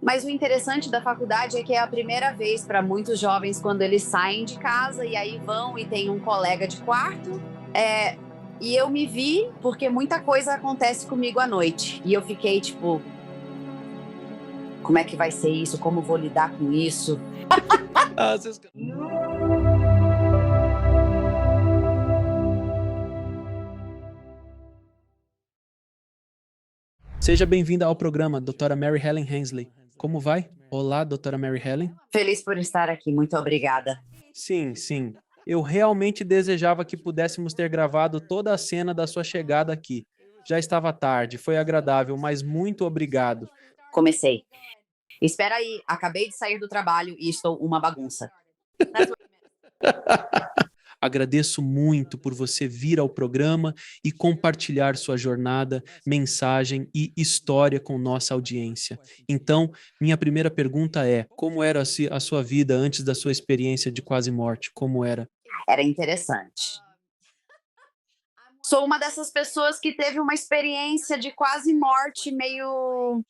Mas o interessante da faculdade é que é a primeira vez para muitos jovens quando eles saem de casa e aí vão e tem um colega de quarto. É, e eu me vi porque muita coisa acontece comigo à noite. E eu fiquei tipo, como é que vai ser isso? Como vou lidar com isso? Ah, vocês... Seja bem-vinda ao programa, doutora Mary Helen Hensley. Como vai? Olá, doutora Mary Helen. Feliz por estar aqui, muito obrigada. Sim, sim. Eu realmente desejava que pudéssemos ter gravado toda a cena da sua chegada aqui. Já estava tarde, foi agradável, mas muito obrigado. Comecei. Espera aí, acabei de sair do trabalho e estou uma bagunça. Agradeço muito por você vir ao programa e compartilhar sua jornada, mensagem e história com nossa audiência. Então, minha primeira pergunta é: como era a sua vida antes da sua experiência de quase morte? Como era? Era interessante. Sou uma dessas pessoas que teve uma experiência de quase morte, meio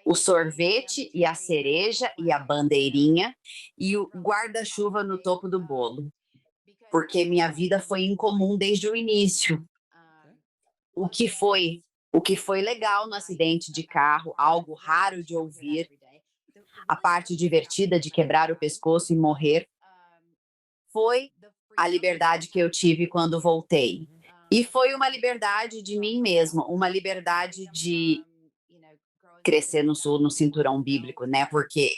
o sorvete e a cereja e a bandeirinha e o guarda-chuva no topo do bolo, porque minha vida foi incomum desde o início. O que foi, o que foi legal no acidente de carro, algo raro de ouvir, a parte divertida de quebrar o pescoço e morrer, foi a liberdade que eu tive quando voltei. E foi uma liberdade de mim mesma, uma liberdade de crescer no cinturão bíblico, né? Porque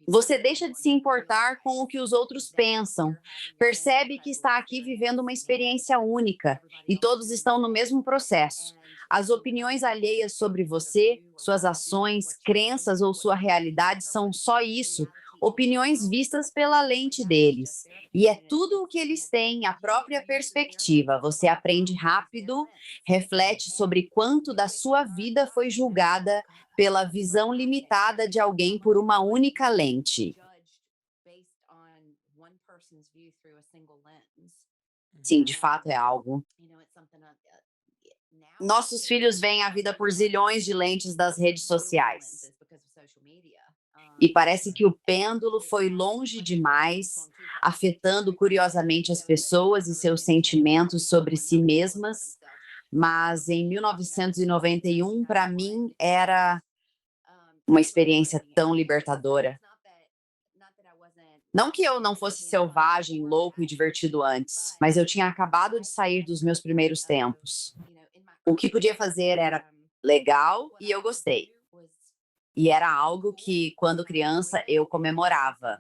você deixa de se importar com o que os outros pensam, percebe que está aqui vivendo uma experiência única e todos estão no mesmo processo. As opiniões alheias sobre você, suas ações, crenças ou sua realidade são só isso, opiniões vistas pela lente deles. E é tudo o que eles têm, a própria perspectiva. Você aprende rápido, reflete sobre quanto da sua vida foi julgada pela visão limitada de alguém por uma única lente. Sim, de fato é algo. Nossos filhos veem a vida por zilhões de lentes das redes sociais. E parece que o pêndulo foi longe demais, afetando curiosamente as pessoas e seus sentimentos sobre si mesmas. Mas em 1991, para mim, era uma experiência tão libertadora. Não que eu não fosse selvagem, louco e divertido antes, mas eu tinha acabado de sair dos meus primeiros tempos. O que podia fazer era legal e eu gostei. E era algo que, quando criança, eu comemorava.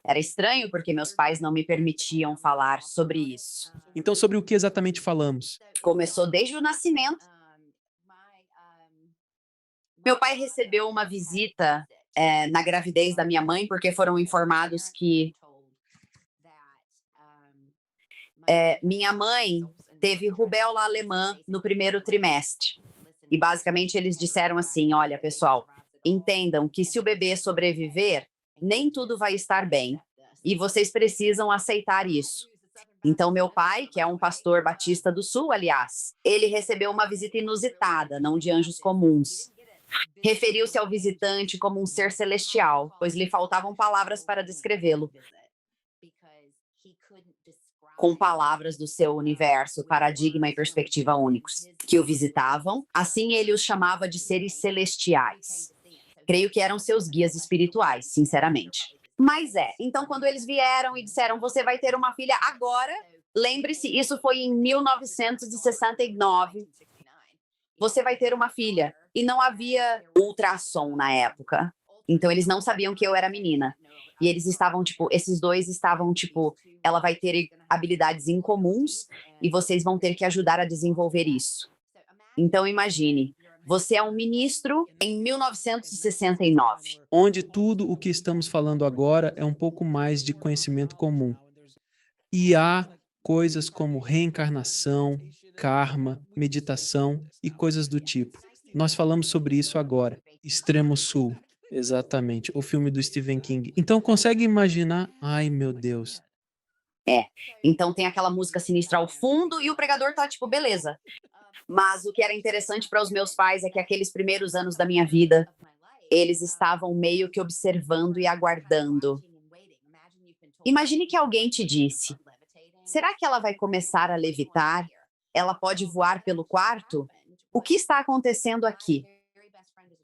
Era estranho porque meus pais não me permitiam falar sobre isso. Então, sobre o que exatamente falamos? Começou desde o nascimento. Meu pai recebeu uma visita na gravidez da minha mãe, porque foram informados que minha mãe teve rubéola alemã no primeiro trimestre. E basicamente eles disseram assim: olha, pessoal, entendam que se o bebê sobreviver, nem tudo vai estar bem. E vocês precisam aceitar isso. Então, meu pai, que é um pastor batista do Sul, aliás, ele recebeu uma visita inusitada, não de anjos comuns. Referiu-se ao visitante como um ser celestial, pois lhe faltavam palavras para descrevê-lo, com palavras do seu universo, paradigma e perspectiva únicos, que o visitavam. Assim ele os chamava de seres celestiais. Creio que eram seus guias espirituais, sinceramente. Mas então quando eles vieram e disseram, você vai ter uma filha agora, lembre-se, isso foi em 1969, você vai ter uma filha. E não havia ultrassom na época. Então eles não sabiam que eu era menina. E eles estavam, tipo, esses dois estavam, tipo, ela vai ter habilidades incomuns e vocês vão ter que ajudar a desenvolver isso. Então imagine, você é um ministro em 1969. Onde tudo o que estamos falando agora é um pouco mais de conhecimento comum. E há coisas como reencarnação, karma, meditação e coisas do tipo. Nós falamos sobre isso agora. Extremo Sul, exatamente, o filme do Stephen King. Então consegue imaginar? Ai, meu Deus. É. Então tem aquela música sinistra ao fundo e o pregador tá tipo, beleza. Mas o que era interessante para os meus pais é que aqueles primeiros anos da minha vida, eles estavam meio que observando e aguardando. Imagine que alguém te disse: será que ela vai começar a levitar? Ela pode voar pelo quarto? O que está acontecendo aqui?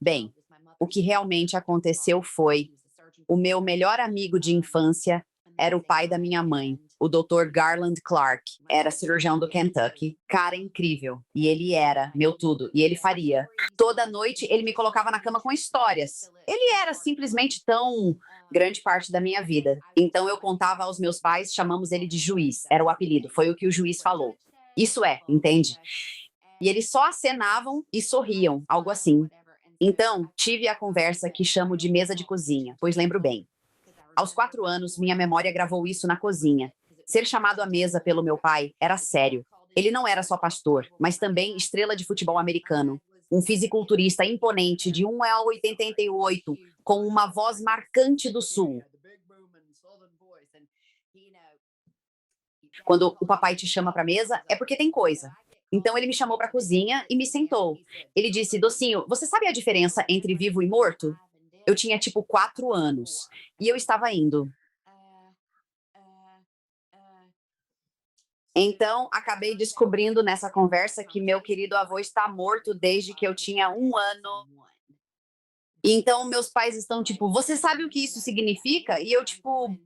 Bem, o que realmente aconteceu foi: o meu melhor amigo de infância era o pai da minha mãe, o Dr. Garland Clark. Era cirurgião do Kentucky, cara incrível. E ele era meu tudo, e ele faria. Toda noite ele me colocava na cama com histórias. Ele era simplesmente tão grande parte da minha vida. Então eu contava aos meus pais, chamamos ele de juiz, era o apelido, foi o que o juiz falou. Isso é, entende? E eles só acenavam e sorriam, algo assim. Então, tive a conversa que chamo de mesa de cozinha, pois lembro bem. Aos 4 anos, minha memória gravou isso na cozinha. Ser chamado à mesa pelo meu pai era sério. Ele não era só pastor, mas também estrela de futebol americano. Um fisiculturista imponente de 1,88 m, com uma voz marcante do sul. Quando o papai te chama para a mesa, é porque tem coisa. Então ele me chamou para a cozinha e me sentou. Ele disse: Docinho, você sabe a diferença entre vivo e morto? Eu tinha tipo 4 anos e eu estava indo. Então, acabei descobrindo nessa conversa que meu querido avô está morto desde que eu tinha 1 ano. Então, meus pais estão tipo: você sabe o que isso significa? E eu, tipo,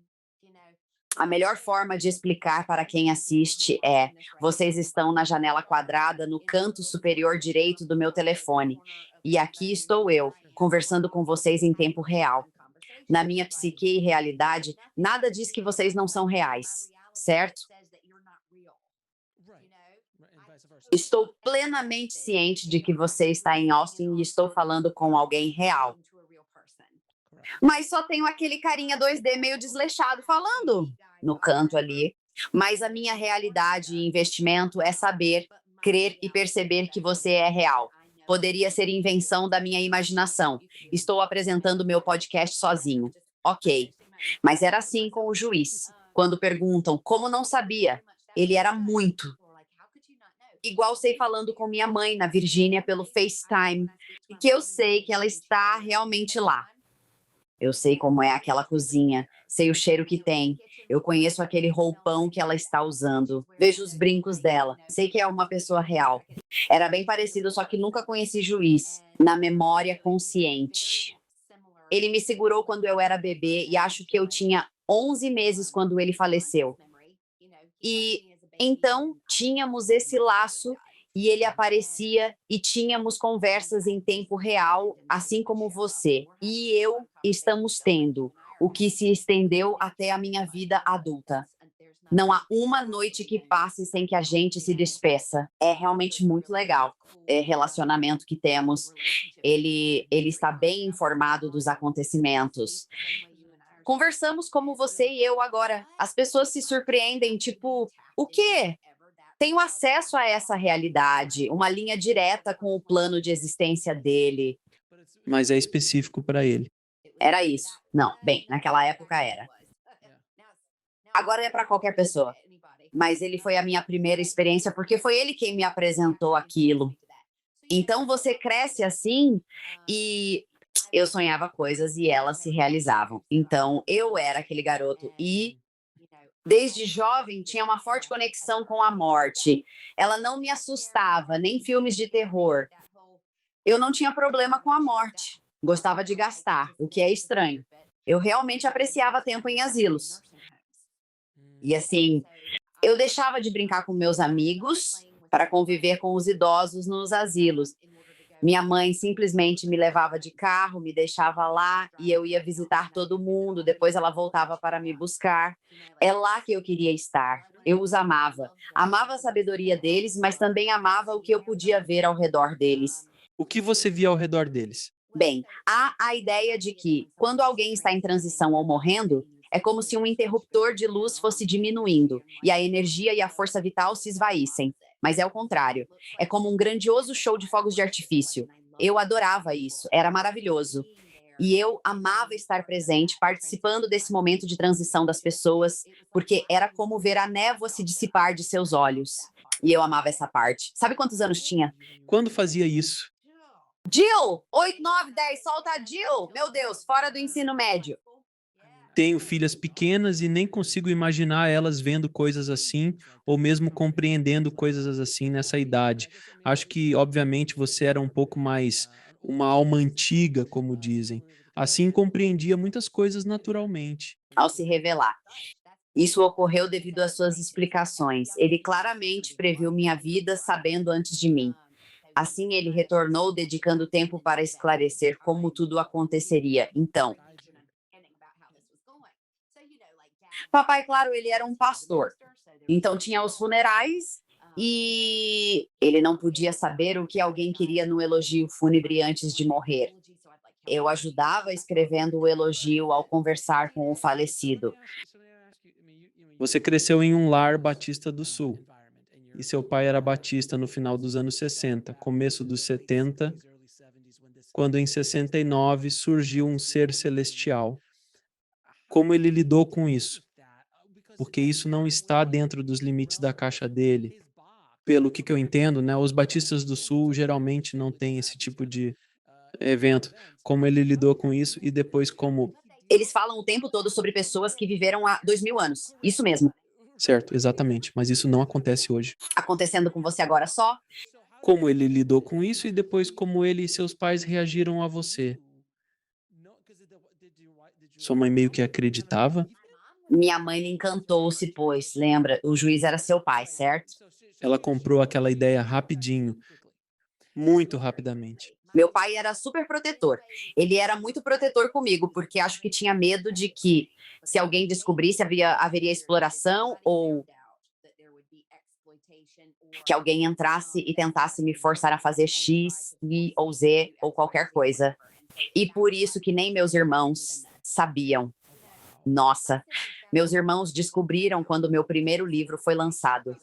a melhor forma de explicar para quem assiste é: vocês estão na janela quadrada no canto superior direito do meu telefone. E aqui estou eu, conversando com vocês em tempo real. Na minha psique e realidade, nada diz que vocês não são reais, certo? Estou plenamente ciente de que você está em Austin e estou falando com alguém real. Mas só tenho aquele carinha 2D meio desleixado falando no canto ali. Mas a minha realidade e investimento é saber, crer e perceber que você é real. Poderia ser invenção da minha imaginação. Estou apresentando meu podcast sozinho. Ok. Mas era assim com o juiz. Quando perguntam como não sabia, ele era muito. Igual sei falando com minha mãe na Virgínia pelo FaceTime, e que eu sei que ela está realmente lá. Eu sei como é aquela cozinha, sei o cheiro que tem. Eu conheço aquele roupão que ela está usando. Vejo os brincos dela. Sei que é uma pessoa real. Era bem parecido, só que nunca conheci juiz. Na memória consciente. Ele me segurou quando eu era bebê e acho que eu tinha 11 meses quando ele faleceu. E então tínhamos esse laço e ele aparecia e tínhamos conversas em tempo real, assim como você e eu estamos tendo, o que se estendeu até a minha vida adulta. Não há uma noite que passe sem que a gente se despeça. É realmente muito legal. É relacionamento que temos. Ele está bem informado dos acontecimentos. Conversamos como você e eu agora. As pessoas se surpreendem, tipo, o quê? Tenho acesso a essa realidade, uma linha direta com o plano de existência dele. Mas é específico para ele. Era isso. Não, bem, naquela época era. Agora é para qualquer pessoa. Mas ele foi a minha primeira experiência porque foi ele quem me apresentou aquilo. Então você cresce assim e eu sonhava coisas e elas se realizavam. Então eu era aquele garoto e desde jovem tinha uma forte conexão com a morte. Ela não me assustava, nem filmes de terror. Eu não tinha problema com a morte. Gostava de gastar, o que é estranho. Eu realmente apreciava tempo em asilos. E assim, eu deixava de brincar com meus amigos para conviver com os idosos nos asilos. Minha mãe simplesmente me levava de carro, me deixava lá e eu ia visitar todo mundo. Depois ela voltava para me buscar. É lá que eu queria estar. Eu os amava. Amava a sabedoria deles, mas também amava o que eu podia ver ao redor deles. O que você via ao redor deles? Bem, há a ideia de que, quando alguém está em transição ou morrendo, é como se um interruptor de luz fosse diminuindo e a energia e a força vital se esvaíssem. Mas é o contrário. É como um grandioso show de fogos de artifício. Eu adorava isso, era maravilhoso. E eu amava estar presente, participando desse momento de transição das pessoas, porque era como ver a névoa se dissipar de seus olhos. E eu amava essa parte. Sabe quantos anos tinha? Quando fazia isso? Jill! 8, 9, 10, solta a Jill! Meu Deus, fora do ensino médio. Tenho filhas pequenas e nem consigo imaginar elas vendo coisas assim, ou mesmo compreendendo coisas assim nessa idade. Acho que, obviamente, você era um pouco mais uma alma antiga, como dizem. Assim compreendia muitas coisas naturalmente. Ao se revelar. Isso ocorreu devido às suas explicações. Ele claramente previu minha vida sabendo antes de mim. Assim, ele retornou, dedicando tempo para esclarecer como tudo aconteceria. Então, papai, claro, ele era um pastor. Então, tinha os funerais e ele não podia saber o que alguém queria no elogio fúnebre antes de morrer. Eu ajudava escrevendo o elogio ao conversar com o falecido. Você cresceu em um lar batista do Sul, e seu pai era batista no final dos anos 60, começo dos 70, quando em 69 surgiu um ser celestial. Como ele lidou com isso? Porque isso não está dentro dos limites da caixa dele. Pelo que eu entendo, né, os batistas do Sul geralmente não têm esse tipo de evento. Como ele lidou com isso e depois como... Eles falam o tempo todo sobre pessoas que viveram há 2000 anos. Isso mesmo. Certo, exatamente, mas isso não acontece hoje. Acontecendo com você agora só? Como ele lidou com isso e depois como ele e seus pais reagiram a você. Sua mãe meio que acreditava? Minha mãe encantou-se, pois, lembra, o juiz era seu pai, certo? Ela comprou aquela ideia rapidinho, muito rapidamente. Meu pai era super protetor. Ele era muito protetor comigo, porque acho que tinha medo de que, se alguém descobrisse, haveria exploração ou que alguém entrasse e tentasse me forçar a fazer X, Y ou Z ou qualquer coisa. E por isso que nem meus irmãos sabiam. Nossa, meus irmãos descobriram quando meu primeiro livro foi lançado.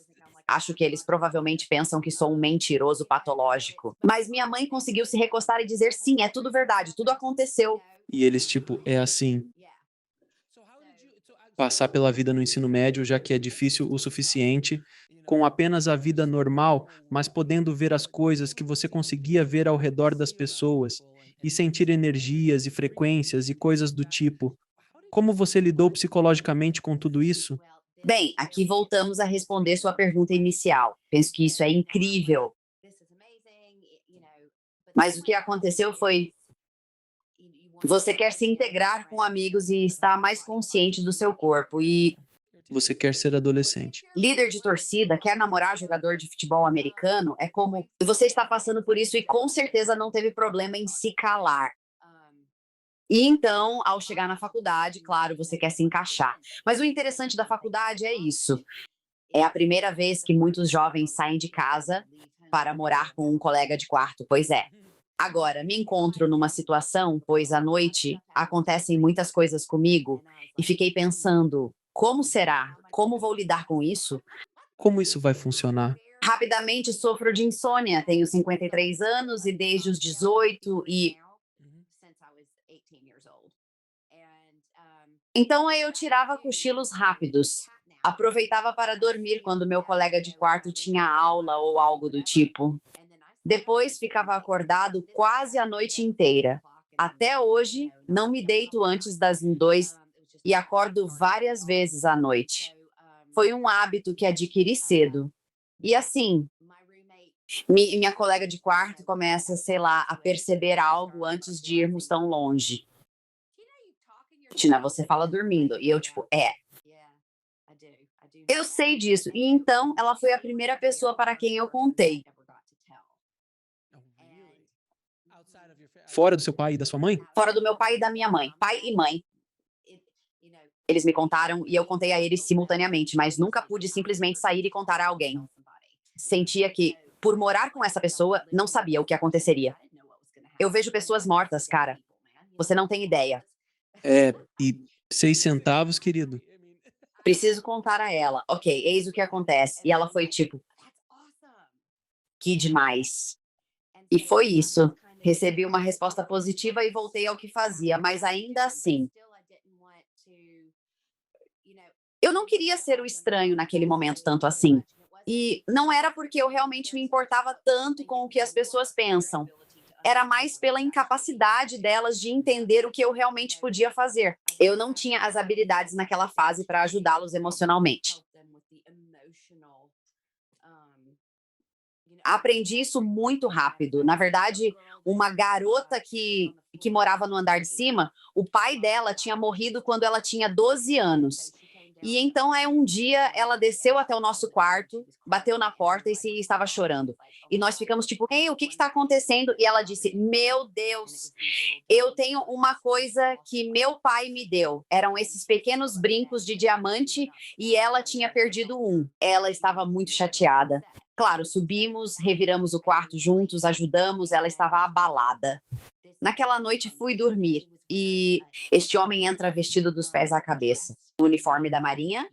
Acho que eles provavelmente pensam que sou um mentiroso patológico. Mas minha mãe conseguiu se recostar e dizer: sim, é tudo verdade, tudo aconteceu. E eles, tipo, é assim, passar pela vida no ensino médio, já que é difícil o suficiente, com apenas a vida normal, mas podendo ver as coisas que você conseguia ver ao redor das pessoas, e sentir energias e frequências e coisas do tipo. Como você lidou psicologicamente com tudo isso? Bem, aqui voltamos a responder sua pergunta inicial. Penso que isso é incrível. Mas o que aconteceu foi: você quer se integrar com amigos e estar mais consciente do seu corpo. E Você quer ser adolescente. líder de torcida, quer namorar jogador de futebol americano, é como você está passando por isso e com certeza não teve problema em se calar. E então, ao chegar na faculdade, claro, você quer se encaixar. Mas o interessante da faculdade é isso. É a primeira vez que muitos jovens saem de casa para morar com um colega de quarto, pois é. Agora, me encontro numa situação, pois à noite acontecem muitas coisas comigo, e fiquei pensando: como será? Como vou lidar com isso? Como isso vai funcionar? Rapidamente sofro de insônia, tenho 53 anos e desde os 18 e então aí eu tirava cochilos rápidos. Aproveitava para dormir quando meu colega de quarto tinha aula ou algo do tipo. Depois ficava acordado quase a noite inteira. Até hoje, não me deito antes das 2 e acordo várias vezes à noite. Foi um hábito que adquiri cedo. E assim, minha colega de quarto começa, sei lá, a perceber algo antes de irmos tão longe. Tina, você fala dormindo. E eu, tipo, é. Eu sei disso. E então, ela foi a primeira pessoa para quem eu contei. Fora do seu pai e da sua mãe? Fora do meu pai e da minha mãe. Pai e mãe. Eles me contaram e eu contei a eles simultaneamente, mas nunca pude simplesmente sair e contar a alguém. Sentia que, por morar com essa pessoa, não sabia o que aconteceria. Eu vejo pessoas mortas, cara. Você não tem ideia. É, e 6 centavos, querido. Preciso contar a ela. Ok, eis o que acontece. E ela foi tipo: que demais. E foi isso. Recebi uma resposta positiva e voltei ao que fazia, mas ainda assim, eu não queria ser o estranho naquele momento tanto assim. E não era porque eu realmente me importava tanto com o que as pessoas pensam. Era mais pela incapacidade delas de entender o que eu realmente podia fazer. Eu não tinha as habilidades naquela fase para ajudá-los emocionalmente. Aprendi isso muito rápido. Na verdade, uma garota que morava no andar de cima, o pai dela tinha morrido quando ela tinha 12 anos. E então, um dia, ela desceu até o nosso quarto, bateu na porta e estava chorando. E nós ficamos tipo, ei, o que está acontecendo? E ela disse, meu Deus, eu tenho uma coisa que meu pai me deu. Eram esses pequenos brincos de diamante e ela tinha perdido um. Ela estava muito chateada. Claro, subimos, reviramos o quarto juntos, ajudamos, ela estava abalada. Naquela noite fui dormir e este homem entra vestido dos pés à cabeça. O uniforme da Marinha,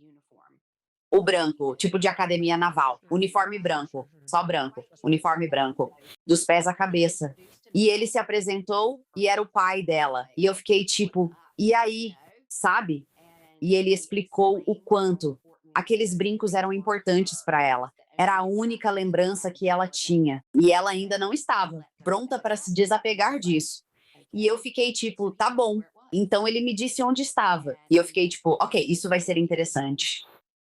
o branco, tipo de academia naval. Uniforme branco, só branco, uniforme branco, dos pés à cabeça. E ele se apresentou e era o pai dela. E eu fiquei tipo, e aí, sabe? E ele explicou o quanto aqueles brincos eram importantes para ela. Era a única lembrança que ela tinha. E ela ainda não estava pronta para se desapegar disso. E eu fiquei tipo, tá bom. Então ele me disse onde estava. E eu fiquei tipo, ok, isso vai ser interessante.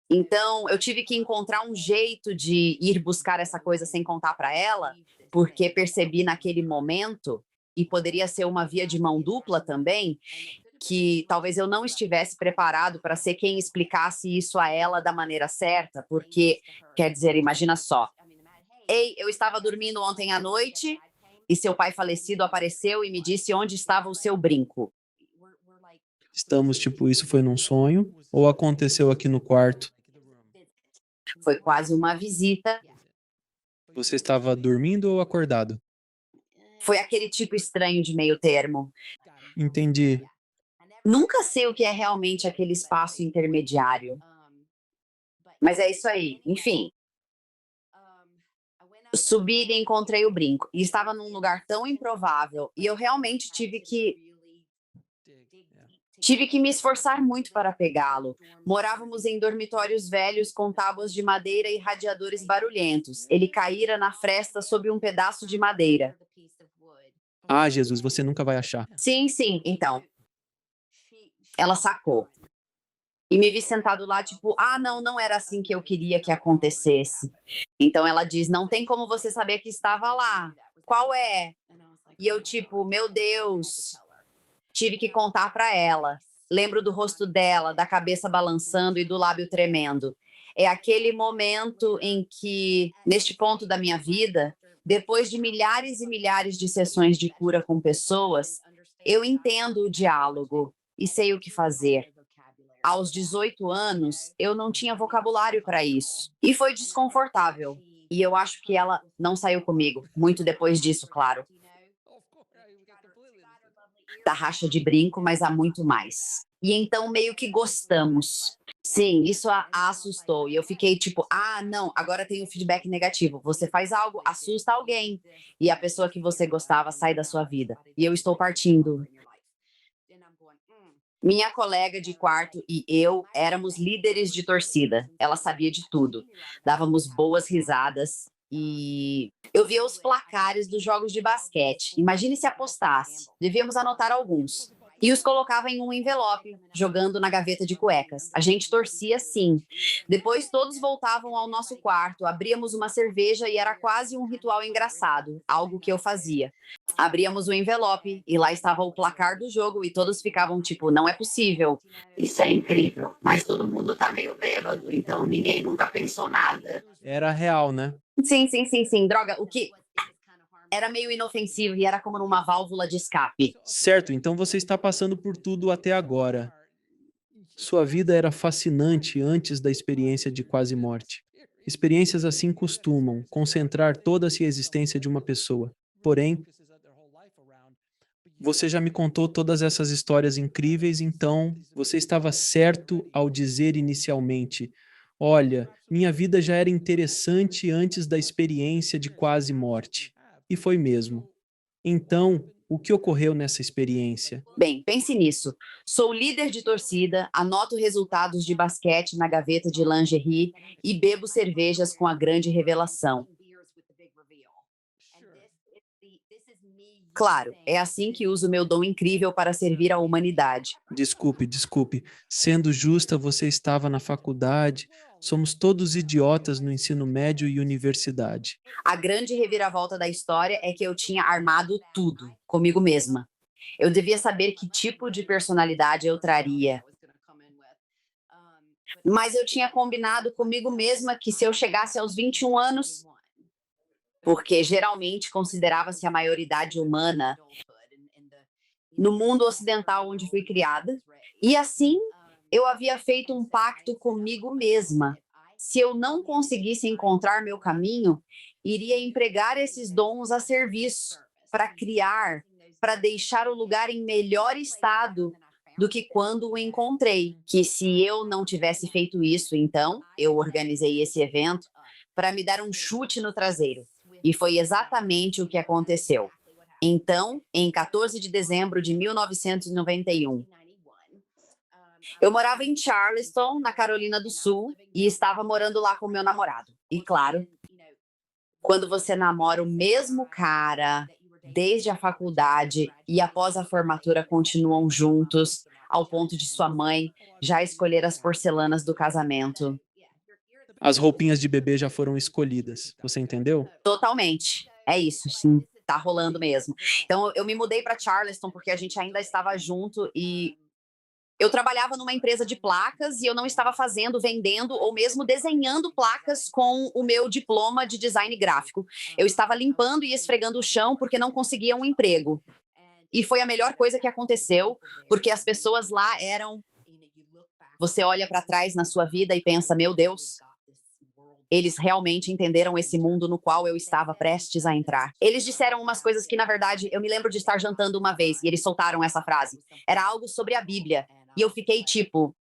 Então eu tive que encontrar um jeito de ir buscar essa coisa sem contar para ela, porque percebi naquele momento, e poderia ser uma via de mão dupla também, que talvez eu não estivesse preparado para ser quem explicasse isso a ela da maneira certa, porque, quer dizer, imagina só. Ei, eu estava dormindo ontem à noite e seu pai falecido apareceu e me disse onde estava o seu brinco. Estamos, tipo, isso foi num sonho ou aconteceu aqui no quarto? Foi quase uma visita. Você estava dormindo ou acordado? Foi aquele tipo estranho de meio termo. Entendi. Nunca sei o que é realmente aquele espaço intermediário, mas é isso aí. Enfim, subi e encontrei o brinco. E estava num lugar tão improvável. E eu realmente tive que me esforçar muito para pegá-lo. Morávamos em dormitórios velhos com tábuas de madeira e radiadores barulhentos. Ele caíra na fresta sob um pedaço de madeira. Ah, Jesus, você nunca vai achar. Sim, sim. Então, ela sacou. E me vi sentado lá, tipo, ah, não, não era assim que eu queria que acontecesse. Então ela diz: não tem como você saber que estava lá. Qual é? E eu, tipo, meu Deus, tive que contar para ela. Lembro do rosto dela, da cabeça balançando e do lábio tremendo. É aquele momento em que, neste ponto da minha vida, depois de milhares e milhares de sessões de cura com pessoas, eu entendo o diálogo e sei o que fazer. Aos 18 anos, eu não tinha vocabulário para isso. E foi desconfortável. E eu acho que ela não saiu comigo, muito depois disso, claro. Da racha de brinco, mas há muito mais. E então meio que gostamos. Sim, isso a assustou. E eu fiquei tipo, ah, não, agora tem o feedback negativo. Você faz algo, assusta alguém. E a pessoa que você gostava sai da sua vida. E eu estou partindo. Minha colega de quarto e eu éramos líderes de torcida. Ela sabia de tudo. Dávamos boas risadas e eu via os placares dos jogos de basquete. Imagine se apostasse. Devíamos anotar alguns. E os colocava em um envelope, jogando na gaveta de cuecas. A gente torcia sim. Depois todos voltavam ao nosso quarto, abríamos uma cerveja e era quase um ritual engraçado, algo que eu fazia. Abríamos o envelope e lá estava o placar do jogo e todos ficavam tipo, não é possível. Isso é incrível, mas todo mundo tá meio bêbado, então ninguém nunca pensou nada. Era real, né? Sim, sim, sim, sim. Droga, o que era meio inofensivo e era como numa válvula de escape. Certo, então você está passando por tudo até agora. Sua vida era fascinante antes da experiência de quase morte. Experiências assim costumam concentrar toda a existência de uma pessoa. Porém, você já me contou todas essas histórias incríveis, então você estava certo ao dizer inicialmente: olha, minha vida já era interessante antes da experiência de quase morte. E foi mesmo. Então, o que ocorreu nessa experiência? Bem, pense nisso. Sou líder de torcida, anoto resultados de basquete na gaveta de lingerie e bebo cervejas com a grande revelação. Claro, é assim que uso meu dom incrível para servir a humanidade. Desculpe, desculpe. Sendo justa, você estava na faculdade. Somos todos idiotas no ensino médio e universidade. A grande reviravolta da história é que eu tinha armado tudo comigo mesma. Eu devia saber que tipo de personalidade eu traria, mas eu tinha combinado comigo mesma que se eu chegasse aos 21 anos, porque geralmente considerava-se a maioridade humana no mundo ocidental onde fui criada, e assim eu havia feito um pacto comigo mesma. Se eu não conseguisse encontrar meu caminho, iria empregar esses dons a serviço, para criar, para deixar o lugar em melhor estado do que quando o encontrei. Que se eu não tivesse feito isso, então eu organizei esse evento para me dar um chute no traseiro. E foi exatamente o que aconteceu. Então, em 14 de dezembro de 1991, eu morava em Charleston, na Carolina do Sul, e estava morando lá com meu namorado. E claro, quando você namora o mesmo cara desde a faculdade e após a formatura continuam juntos, ao ponto de sua mãe já escolher as porcelanas do casamento. As roupinhas de bebê já foram escolhidas. Você entendeu? Totalmente. É isso, sim. Tá rolando mesmo. Então, eu me mudei para Charleston porque a gente ainda estava junto e eu trabalhava numa empresa de placas e eu não estava fazendo, vendendo ou mesmo desenhando placas com o meu diploma de design gráfico. Eu estava limpando e esfregando o chão porque não conseguia um emprego. E foi a melhor coisa que aconteceu, porque as pessoas lá eram. Você olha para trás na sua vida e pensa: meu Deus, eles realmente entenderam esse mundo no qual eu estava prestes a entrar. Eles disseram umas coisas que, na verdade, eu me lembro de estar jantando uma vez e eles soltaram essa frase. Era algo sobre a Bíblia. E eu fiquei tipo.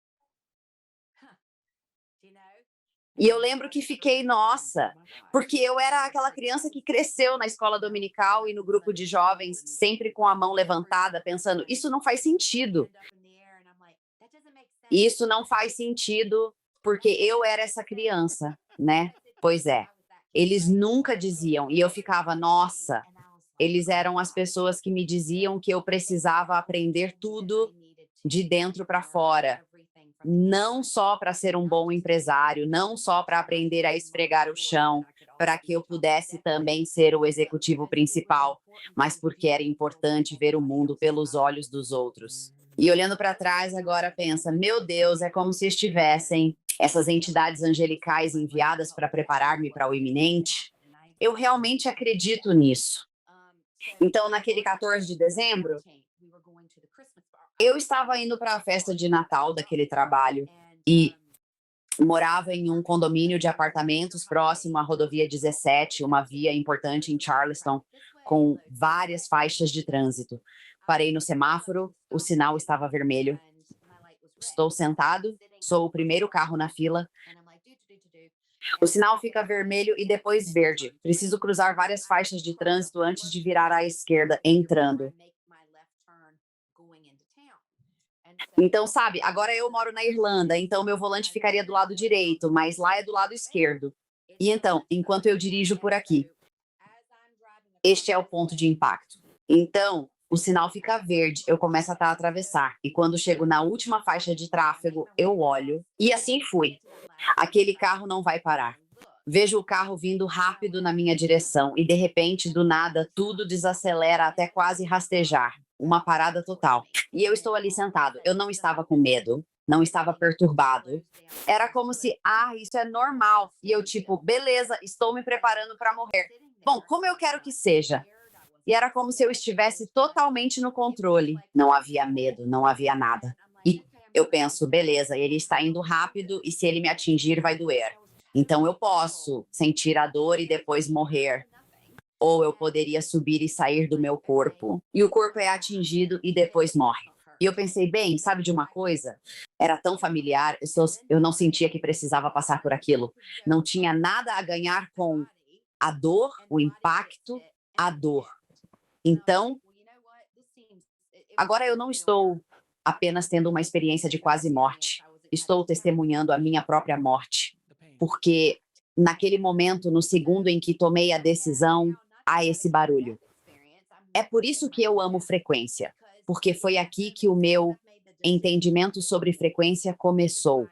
E eu lembro que fiquei, nossa, porque eu era aquela criança que cresceu na escola dominical e no grupo de jovens, sempre com a mão levantada, pensando: isso não faz sentido. Isso não faz sentido, porque eu era essa criança, né? Pois é. Eles nunca diziam, e eu ficava, nossa, eles eram as pessoas que me diziam que eu precisava aprender tudo de dentro para fora, não só para ser um bom empresário, não só para aprender a esfregar o chão, para que eu pudesse também ser o executivo principal, mas porque era importante ver o mundo pelos olhos dos outros. E olhando para trás, agora pensa: meu Deus, é como se estivessem essas entidades angelicais enviadas para preparar-me para o iminente. Eu realmente acredito nisso. Então, naquele 14 de dezembro, eu estava indo para a festa de Natal daquele trabalho e morava em um condomínio de apartamentos próximo à rodovia 17, uma via importante em Charleston, com várias faixas de trânsito. Parei no semáforo, o sinal estava vermelho. Estou sentado, sou o primeiro carro na fila. O sinal fica vermelho e depois verde. Preciso cruzar várias faixas de trânsito antes de virar à esquerda, entrando. Então, sabe, agora eu moro na Irlanda, então meu volante ficaria do lado direito, mas lá é do lado esquerdo. E então, enquanto eu dirijo por aqui, este é o ponto de impacto. Então, o sinal fica verde, eu começo a atravessar. E quando chego na última faixa de tráfego, eu olho. E assim fui. Aquele carro não vai parar. Vejo o carro vindo rápido na minha direção e, de repente, do nada, tudo desacelera até quase rastejar. Uma parada total. E eu estou ali sentado. Eu não estava com medo, não estava perturbado. Era como se, isso é normal. E eu, tipo, beleza, estou me preparando para morrer. Bom, como eu quero que seja. E era como se eu estivesse totalmente no controle. Não havia medo, não havia nada. E eu penso, beleza, ele está indo rápido e se ele me atingir, vai doer. Então eu posso sentir a dor e depois morrer. Ou eu poderia subir e sair do meu corpo. E o corpo é atingido e depois morre. E eu pensei, bem, sabe de uma coisa? Era tão familiar, eu não sentia que precisava passar por aquilo. Não tinha nada a ganhar com a dor, o impacto, a dor. Então, agora eu não estou apenas tendo uma experiência de quase morte, estou testemunhando a minha própria morte, porque naquele momento, no segundo em que tomei a decisão, há esse barulho. É por isso que eu amo frequência, porque foi aqui que o meu entendimento sobre frequência começou.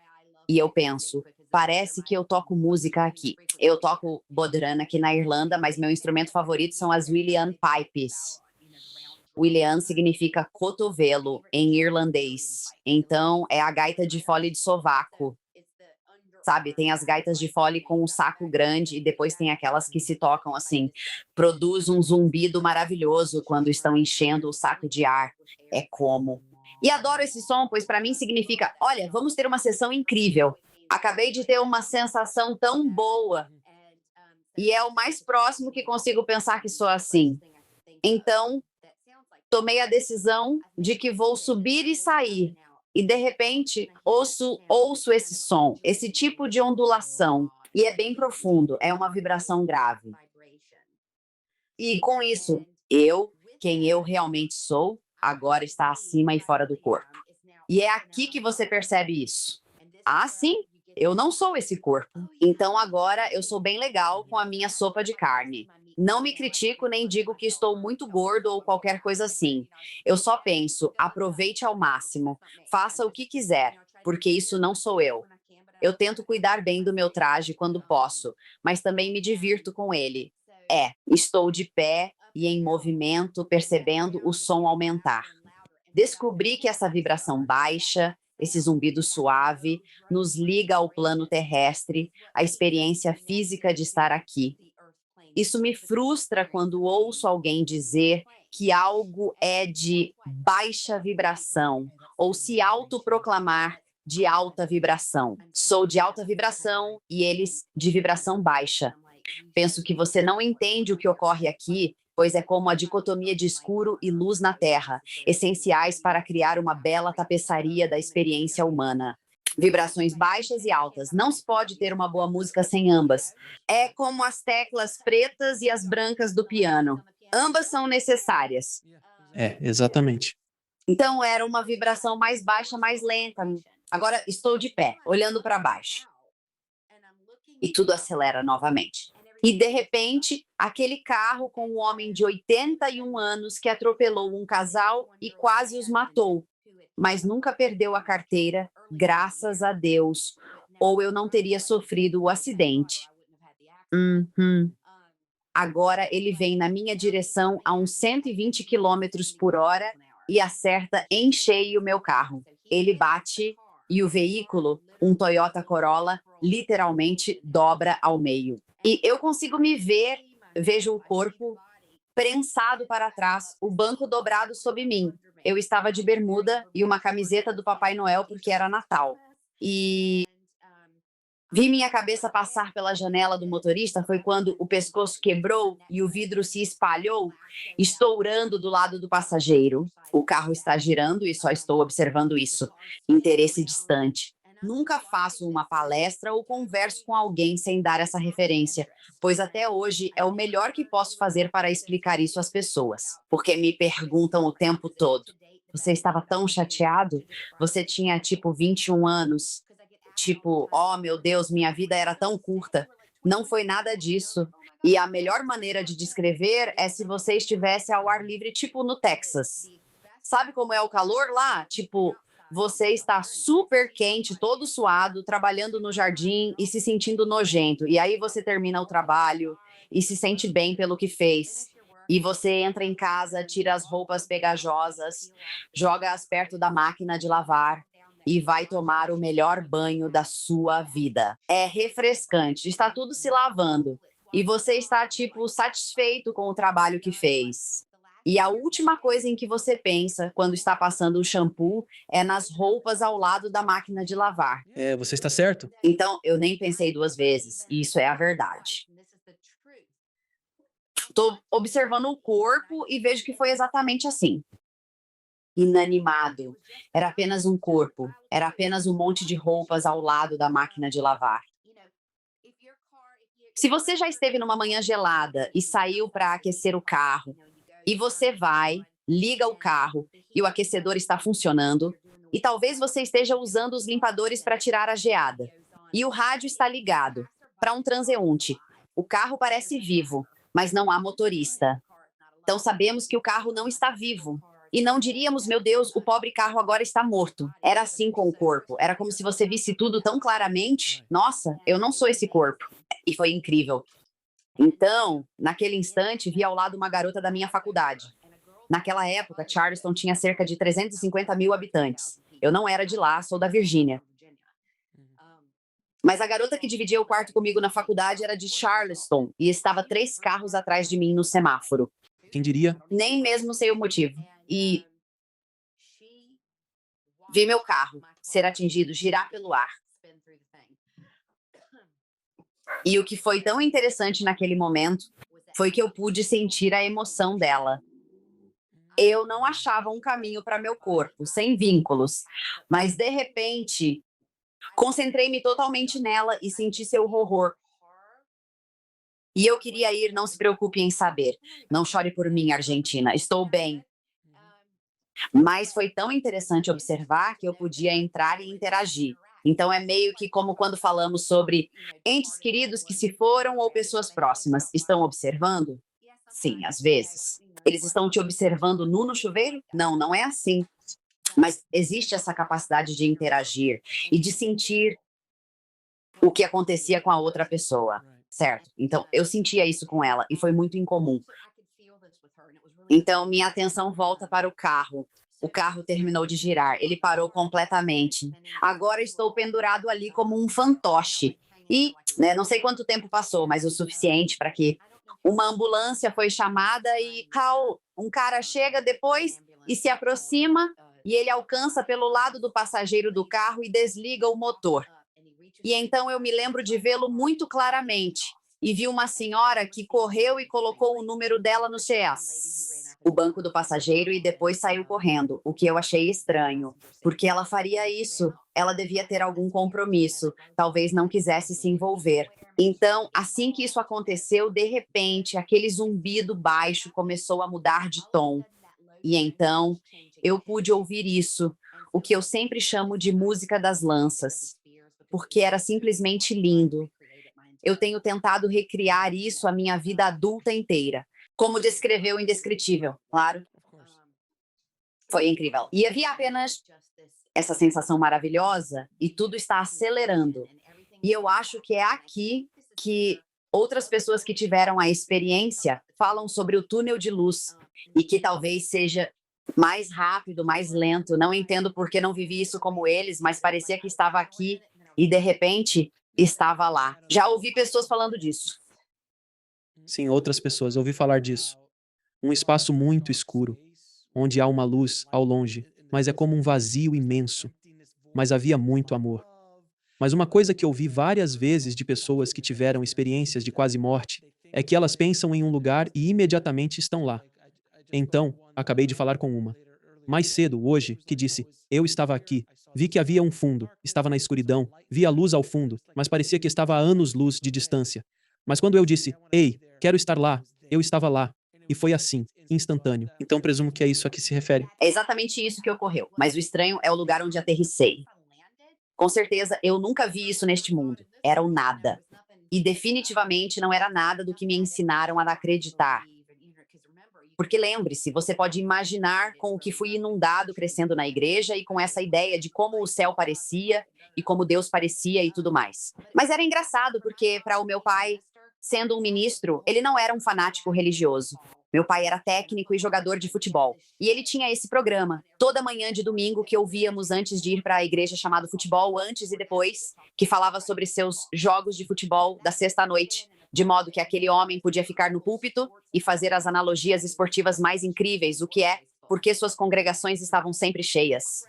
E eu penso, parece que eu toco música aqui. Eu toco bodhrana aqui na Irlanda, mas meu instrumento favorito são as Uilleann Pipes. Uilleann significa cotovelo em irlandês. Então, é a gaita de fole de sovaco. Sabe, tem as gaitas de fole com um saco grande e depois tem aquelas que se tocam assim. Produz um zumbido maravilhoso quando estão enchendo o saco de ar. É como. E adoro esse som, pois para mim significa: olha, vamos ter uma sessão incrível. Acabei de ter uma sensação tão boa. E é o mais próximo que consigo pensar que sou assim. Então, tomei a decisão de que vou subir e sair. E de repente, ouço esse som, esse tipo de ondulação. E é bem profundo, é uma vibração grave. E com isso, quem eu realmente sou, agora está acima e fora do corpo. E é aqui que você percebe isso. Ah, sim, eu não sou esse corpo. Então agora eu sou bem legal com a minha sopa de carne. Não me critico nem digo que estou muito gordo ou qualquer coisa assim. Eu só penso, aproveite ao máximo, faça o que quiser, porque isso não sou eu. Eu tento cuidar bem do meu traje quando posso, mas também me divirto com ele. Estou de pé e em movimento, percebendo o som aumentar. Descobri que essa vibração baixa, esse zumbido suave, nos liga ao plano terrestre, à experiência física de estar aqui. Isso me frustra quando ouço alguém dizer que algo é de baixa vibração ou se autoproclamar de alta vibração. Sou de alta vibração e eles de vibração baixa. Penso que você não entende o que ocorre aqui, pois é como a dicotomia de escuro e luz na Terra, essenciais para criar uma bela tapeçaria da experiência humana. Vibrações baixas e altas. Não se pode ter uma boa música sem ambas. É como as teclas pretas e as brancas do piano. Ambas são necessárias. É, exatamente. Então era uma vibração mais baixa, mais lenta. Agora estou de pé, olhando para baixo. E tudo acelera novamente. E, de repente, aquele carro com um homem de 81 anos que atropelou um casal e quase os matou, mas nunca perdeu a carteira, graças a Deus, ou eu não teria sofrido o acidente. Uhum. Agora ele vem na minha direção a uns 120 quilômetros por hora e acerta em cheio o meu carro. Ele bate e o veículo, um Toyota Corolla, literalmente dobra ao meio. E eu consigo me ver, vejo o corpo prensado para trás, o banco dobrado sob mim. Eu estava de bermuda e uma camiseta do Papai Noel porque era Natal. E vi minha cabeça passar pela janela do motorista foi quando o pescoço quebrou e o vidro se espalhou, estourando do lado do passageiro. O carro está girando e só estou observando isso. Interesse distante. Nunca faço uma palestra ou converso com alguém sem dar essa referência, pois até hoje é o melhor que posso fazer para explicar isso às pessoas, porque me perguntam o tempo todo: você estava tão chateado? Você tinha tipo 21 anos? Tipo, oh meu Deus, minha vida era tão curta. Não foi nada disso. E a melhor maneira de descrever é se você estivesse ao ar livre, tipo no Texas. Sabe como é o calor lá? Tipo, você está super quente, todo suado, trabalhando no jardim e se sentindo nojento. E aí você termina o trabalho e se sente bem pelo que fez. E você entra em casa, tira as roupas pegajosas, joga-as perto da máquina de lavar e vai tomar o melhor banho da sua vida. É refrescante, está tudo se lavando. E você está, tipo, satisfeito com o trabalho que fez. E a última coisa em que você pensa quando está passando o shampoo é nas roupas ao lado da máquina de lavar. É, você está certo. Então, eu nem pensei duas vezes, e isso é a verdade. Estou observando o corpo e vejo que foi exatamente assim. Inanimado. Era apenas um corpo, era apenas um monte de roupas ao lado da máquina de lavar. Se você já esteve numa manhã gelada e saiu para aquecer o carro, E você vai, liga o carro e o aquecedor está funcionando, e talvez você esteja usando os limpadores para tirar a geada. E o rádio está ligado para um transeunte. O carro parece vivo, mas não há motorista. Então sabemos que o carro não está vivo. E não diríamos, meu Deus, o pobre carro agora está morto. Era assim com o corpo. Era como se você visse tudo tão claramente. Nossa, eu não sou esse corpo. E foi incrível. Então, naquele instante, vi ao lado uma garota da minha faculdade. Naquela época, Charleston tinha cerca de 350 mil habitantes. Eu não era de lá, sou da Virgínia. Mas a garota que dividia o quarto comigo na faculdade era de Charleston e estava 3 carros atrás de mim no semáforo. Quem diria? Nem mesmo sei o motivo. E vi meu carro ser atingido, girar pelo ar. E o que foi tão interessante naquele momento foi que eu pude sentir a emoção dela. Eu não achava um caminho para meu corpo, sem vínculos, mas de repente concentrei-me totalmente nela e senti seu horror. E eu queria ir, não se preocupe em saber. Não chore por mim, Argentina. Estou bem. Mas foi tão interessante observar que eu podia entrar e interagir. Então é meio que como quando falamos sobre entes queridos que se foram ou pessoas próximas. Estão observando? Sim, às vezes. Eles estão te observando nu no chuveiro? Não, não é assim. Mas existe essa capacidade de interagir e de sentir o que acontecia com a outra pessoa, certo? Então, eu sentia isso com ela e foi muito incomum. Então, minha atenção volta para o carro. O carro terminou de girar, ele parou completamente. Agora estou pendurado ali como um fantoche. E, né, não sei quanto tempo passou, mas o suficiente para que uma ambulância foi chamada e um cara chega depois e se aproxima e ele alcança pelo lado do passageiro do carro e desliga o motor. E então eu me lembro de vê-lo muito claramente e vi uma senhora que correu e colocou o número dela no CS, o banco do passageiro, e depois saiu correndo, o que eu achei estranho, porque ela faria isso. Ela devia ter algum compromisso, talvez não quisesse se envolver. Então, assim que isso aconteceu, de repente, aquele zumbido baixo começou a mudar de tom. E então eu pude ouvir isso, o que eu sempre chamo de música das lanças, porque era simplesmente lindo. Eu tenho tentado recriar isso a minha vida adulta inteira. Como descreveu o indescritível, claro, foi incrível. E havia apenas essa sensação maravilhosa e tudo está acelerando. E eu acho que é aqui que outras pessoas que tiveram a experiência falam sobre o túnel de luz e que talvez seja mais rápido, mais lento. Não entendo por que não vivi isso como eles, mas parecia que estava aqui e de repente estava lá. Já ouvi pessoas falando disso. Sim, outras pessoas. Ouvi falar disso. Um espaço muito escuro, onde há uma luz ao longe, mas é como um vazio imenso. Mas havia muito amor. Mas uma coisa que ouvi várias vezes de pessoas que tiveram experiências de quase morte é que elas pensam em um lugar e imediatamente estão lá. Então, acabei de falar com uma, mais cedo, hoje, que disse: Eu estava aqui, vi que havia um fundo, estava na escuridão, vi a luz ao fundo, mas parecia que estava a anos-luz de distância. Mas quando eu disse: Ei, quero estar lá, eu estava lá. E foi assim, instantâneo. Então presumo que é isso a que se refere. É exatamente isso que ocorreu, mas o estranho é o lugar onde aterrissei. Com certeza, eu nunca vi isso neste mundo. Era o nada. E definitivamente não era nada do que me ensinaram a acreditar. Porque lembre-se, você pode imaginar com o que fui inundado crescendo na igreja e com essa ideia de como o céu parecia e como Deus parecia e tudo mais. Mas era engraçado porque, para o meu pai, sendo um ministro, ele não era um fanático religioso. Meu pai era técnico e jogador de futebol. E ele tinha esse programa, toda manhã de domingo, que ouvíamos antes de ir para a igreja, chamado Futebol Antes e Depois, que falava sobre seus jogos de futebol da sexta à noite, de modo que aquele homem podia ficar no púlpito e fazer as analogias esportivas mais incríveis, o que é porque suas congregações estavam sempre cheias.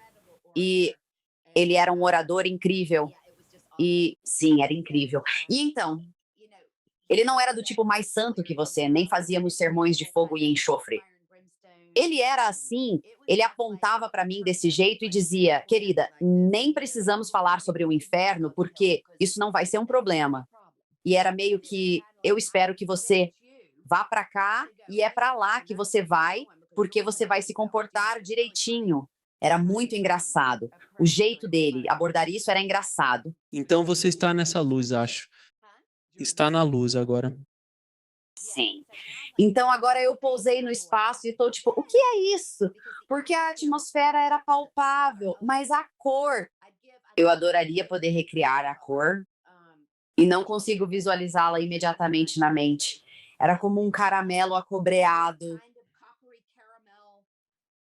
E ele era um orador incrível. E sim, era incrível. E então, ele não era do tipo mais santo que você, nem fazíamos sermões de fogo e enxofre. Ele era assim, ele apontava para mim desse jeito e dizia: querida, nem precisamos falar sobre o inferno, porque isso não vai ser um problema. E era meio que: eu espero que você vá para cá e é para lá que você vai, porque você vai se comportar direitinho. Era muito engraçado. O jeito dele abordar isso era engraçado. Então você está nessa luz, acho. Está na luz agora. Sim. Então agora eu pousei no espaço e estou tipo, o que é isso? Porque a atmosfera era palpável, mas a cor, eu adoraria poder recriar a cor e não consigo visualizá-la imediatamente na mente. Era como um caramelo acobreado,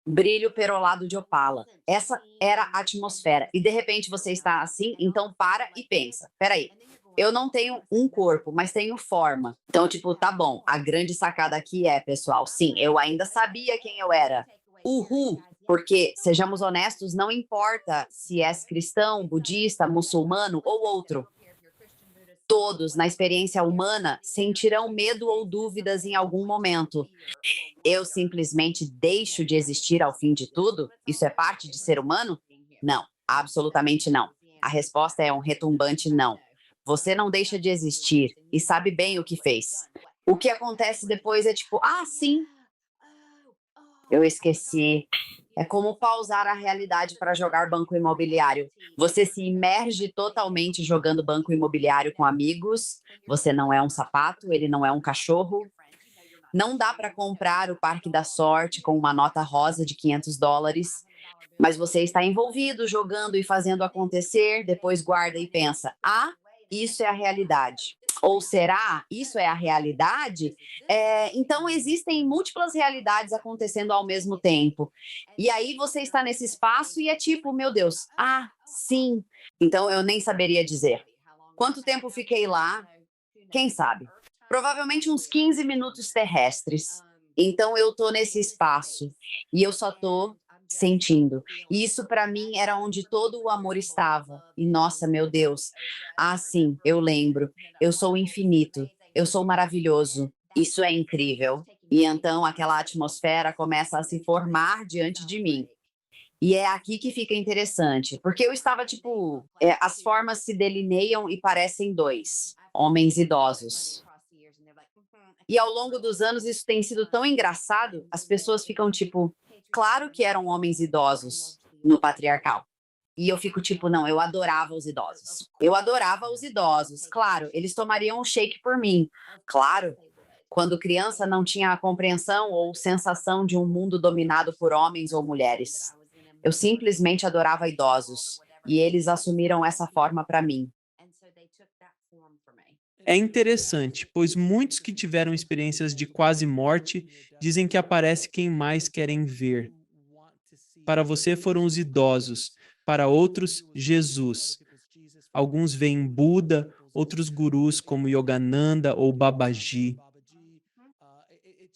brilho perolado de opala. Essa era a atmosfera. E de repente você está assim, então para e pensa. Peraí, eu não tenho um corpo, mas tenho forma. Então, tipo, tá bom. A grande sacada aqui é, pessoal, sim, eu ainda sabia quem eu era. Uhul! Porque, sejamos honestos, não importa se és cristão, budista, muçulmano ou outro. Todos, na experiência humana, sentirão medo ou dúvidas em algum momento. Eu simplesmente deixo de existir ao fim de tudo? Isso é parte de ser humano? Não, absolutamente não. A resposta é um retumbante não. Você não deixa de existir e sabe bem o que fez. O que acontece depois é tipo, ah, sim, eu esqueci. É como pausar a realidade para jogar banco imobiliário. Você se imerge totalmente jogando banco imobiliário com amigos. Você não é um sapato, ele não é um cachorro, não dá para comprar o Parque da Sorte com uma nota rosa de US$ 500, mas você está envolvido, jogando e fazendo acontecer, depois guarda e pensa: ah, isso é a realidade. Ou será isso é a realidade? Então existem múltiplas realidades acontecendo ao mesmo tempo. E aí você está nesse espaço e é tipo, meu Deus, ah, sim. Então eu nem saberia dizer. Quanto tempo fiquei lá? Quem sabe? Provavelmente uns 15 minutos terrestres. Então eu tô nesse espaço e eu só tô sentindo. E isso para mim era onde todo o amor estava. E nossa, meu Deus. Ah, sim, eu lembro. Eu sou o infinito. Eu sou maravilhoso. Isso é incrível. E então aquela atmosfera começa a se formar diante de mim. E é aqui que fica interessante, porque eu estava tipo, as formas se delineiam e parecem dois homens idosos. E ao longo dos anos isso tem sido tão engraçado, as pessoas ficam tipo, claro que eram homens idosos no patriarcal. E eu fico tipo, não, eu adorava os idosos. Eu adorava os idosos, claro, eles tomariam um shake por mim. Claro, quando criança não tinha a compreensão ou sensação de um mundo dominado por homens ou mulheres. Eu simplesmente adorava idosos e eles assumiram essa forma para mim. É interessante, pois muitos que tiveram experiências de quase morte dizem que aparece quem mais querem ver. Para você foram os idosos, para outros, Jesus. Alguns veem Buda, outros gurus como Yogananda ou Babaji.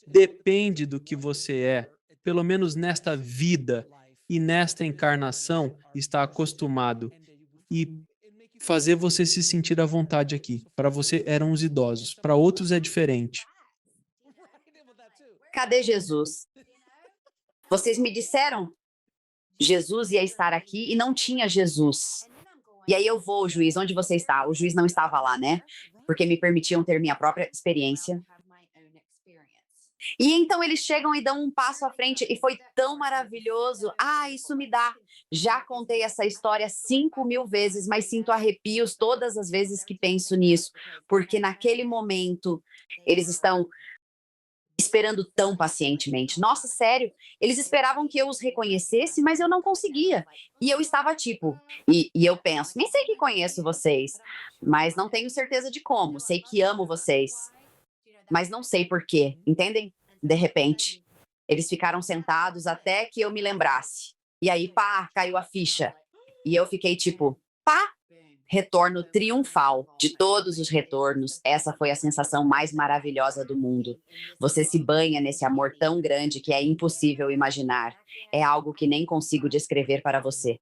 Depende do que você é, pelo menos nesta vida e nesta encarnação, está acostumado. E fazer você se sentir à vontade aqui. Para você eram os idosos, para outros é diferente. Cadê Jesus? Vocês me disseram Jesus ia estar aqui e não tinha Jesus. E aí eu vou, juiz, onde você está? O juiz não estava lá, né? Porque me permitiam ter minha própria experiência. E então eles chegam e dão um passo à frente e foi tão maravilhoso. Ah, isso me dá. Já contei essa história 5.000 vezes, mas sinto arrepios todas as vezes que penso nisso, porque naquele momento eles estão esperando tão pacientemente. Nossa, sério, eles esperavam que eu os reconhecesse, mas eu não conseguia. E eu estava tipo, e eu penso, nem sei que conheço vocês, mas não tenho certeza de como. Sei que amo vocês, mas não sei por quê, entendem? De repente, eles ficaram sentados até que eu me lembrasse. E aí, pá, caiu a ficha. E eu fiquei tipo, pá, retorno triunfal. De todos os retornos, essa foi a sensação mais maravilhosa do mundo. Você se banha nesse amor tão grande que é impossível imaginar. É algo que nem consigo descrever para você.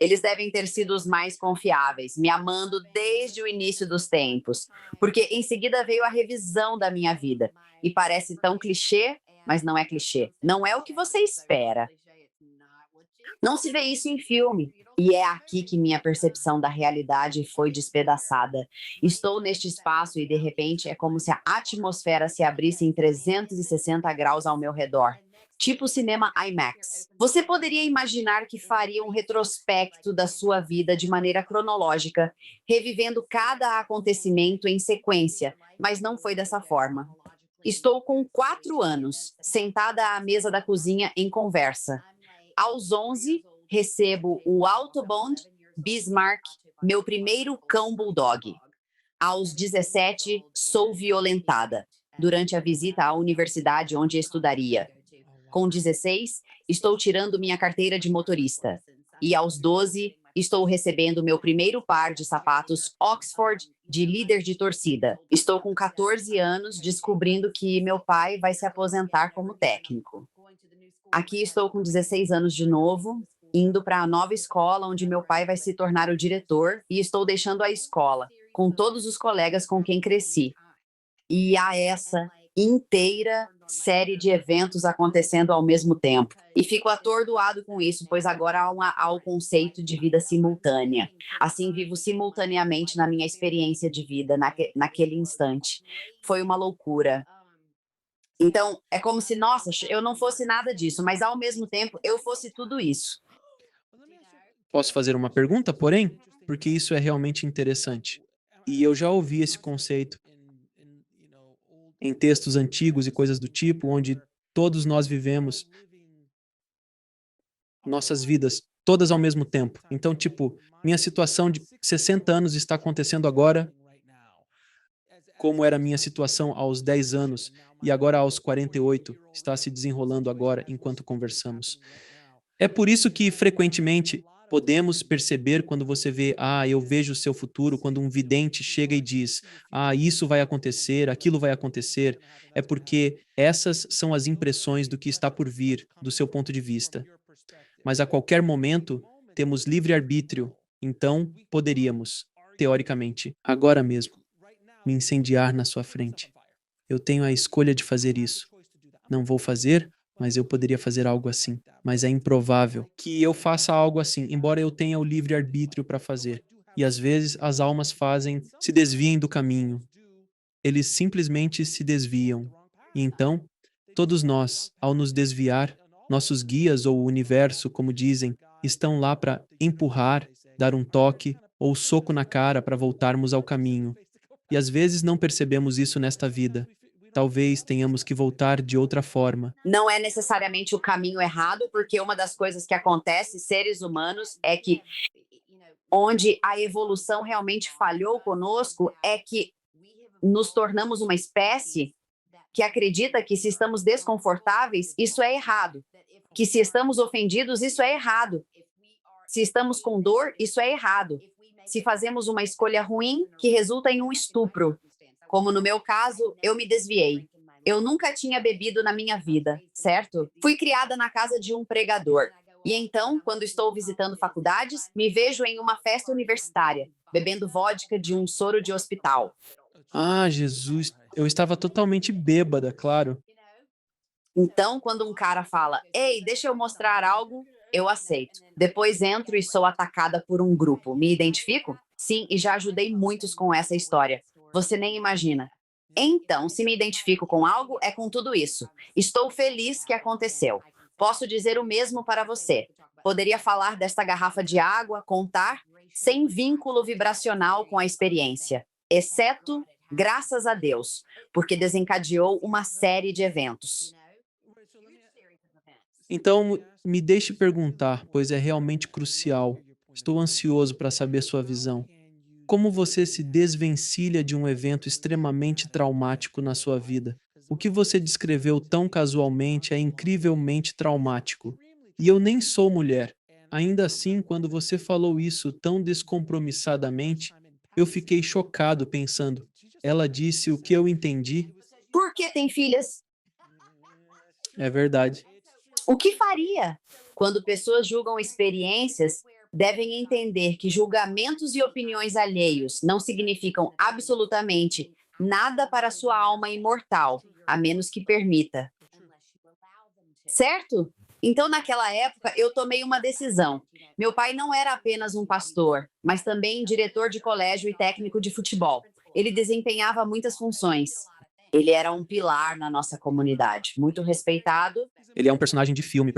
Eles devem ter sido os mais confiáveis, me amando desde o início dos tempos, porque em seguida veio a revisão da minha vida. E parece tão clichê, mas não é clichê. Não é o que você espera. Não se vê isso em filme. E é aqui que minha percepção da realidade foi despedaçada. Estou neste espaço e, de repente, é como se a atmosfera se abrisse em 360 graus ao meu redor. Tipo cinema IMAX. Você poderia imaginar que faria um retrospecto da sua vida de maneira cronológica, revivendo cada acontecimento em sequência, mas não foi dessa forma. Estou com 4 anos, sentada à mesa da cozinha em conversa. Aos 11, recebo o Autobahn Bismarck, meu primeiro cão bulldog. Aos 17, sou violentada durante a visita à universidade onde estudaria. Com 16, estou tirando minha carteira de motorista. E aos 12, estou recebendo meu primeiro par de sapatos Oxford de líder de torcida. Estou com 14 anos descobrindo que meu pai vai se aposentar como técnico. Aqui estou com 16 anos de novo, indo para a nova escola onde meu pai vai se tornar o diretor e estou deixando a escola, com todos os colegas com quem cresci. E há essa inteira série de eventos acontecendo ao mesmo tempo. E fico atordoado com isso, pois agora há o conceito de vida simultânea. Assim, vivo simultaneamente na minha experiência de vida, naquele instante. Foi uma loucura. Então, é como se, nossa, eu não fosse nada disso, mas ao mesmo tempo eu fosse tudo isso. Posso fazer uma pergunta, porém? Porque isso é realmente interessante. E eu já ouvi esse conceito em textos antigos e coisas do tipo, onde todos nós vivemos nossas vidas todas ao mesmo tempo. Então, tipo, minha situação de 60 anos está acontecendo agora, como era a minha situação aos 10 anos, e agora aos 48 está se desenrolando agora enquanto conversamos. É por isso que frequentemente podemos perceber quando você vê, eu vejo o seu futuro, quando um vidente chega e diz, isso vai acontecer, aquilo vai acontecer, é porque essas são as impressões do que está por vir, do seu ponto de vista. Mas a qualquer momento temos livre-arbítrio, então poderíamos, teoricamente, agora mesmo, me incendiar na sua frente. Eu tenho a escolha de fazer isso. Não vou fazer, mas eu poderia fazer algo assim. Mas é improvável que eu faça algo assim, embora eu tenha o livre-arbítrio para fazer. E às vezes as almas se desviem do caminho. Eles simplesmente se desviam. E então, todos nós, ao nos desviar, nossos guias ou o universo, como dizem, estão lá para empurrar, dar um toque ou soco na cara para voltarmos ao caminho. E às vezes não percebemos isso nesta vida. Talvez tenhamos que voltar de outra forma. Não é necessariamente o caminho errado, porque uma das coisas que acontece, seres humanos, é que onde a evolução realmente falhou conosco é que nos tornamos uma espécie que acredita que se estamos desconfortáveis, isso é errado. Que se estamos ofendidos, isso é errado. Se estamos com dor, isso é errado. Se fazemos uma escolha ruim que resulta em um estupro, como no meu caso, eu me desviei. Eu nunca tinha bebido na minha vida, certo? Fui criada na casa de um pregador. E então, quando estou visitando faculdades, me vejo em uma festa universitária, bebendo vodka de um soro de hospital. Ah, Jesus, eu estava totalmente bêbada, claro. Então, quando um cara fala, ei, deixa eu mostrar algo, eu aceito. Depois entro e sou atacada por um grupo. Me identifico? Sim, e já ajudei muitos com essa história. Você nem imagina. Então, se me identifico com algo, é com tudo isso. Estou feliz que aconteceu. Posso dizer o mesmo para você. Poderia falar desta garrafa de água, contar, sem vínculo vibracional com a experiência, exceto, graças a Deus, porque desencadeou uma série de eventos. Então, me deixe perguntar, pois é realmente crucial. Estou ansioso para saber sua visão. Como você se desvencilha de um evento extremamente traumático na sua vida? O que você descreveu tão casualmente é incrivelmente traumático. E eu nem sou mulher. Ainda assim, quando você falou isso tão descompromissadamente, eu fiquei chocado pensando. Ela disse o que eu entendi? Por que tem filhas? É verdade. O que faria? Quando pessoas julgam experiências, devem entender que julgamentos e opiniões alheios não significam absolutamente nada para sua alma imortal, a menos que permita. Certo? Então, naquela época, eu tomei uma decisão. Meu pai não era apenas um pastor, mas também diretor de colégio e técnico de futebol. Ele desempenhava muitas funções. Ele era um pilar na nossa comunidade, muito respeitado. Ele é um personagem de filme.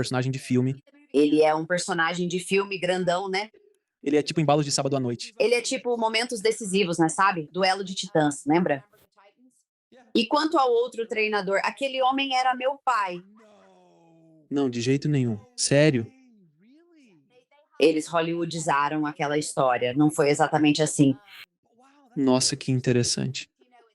Ele é um personagem de filme grandão, né? Ele é tipo Embalos de Sábado à Noite. Ele é tipo momentos decisivos, né, sabe? Duelo de titãs, lembra? E quanto ao outro treinador, aquele homem era meu pai. Não, de jeito nenhum. Sério? Eles hollywoodizaram aquela história, não foi exatamente assim. Nossa, que interessante.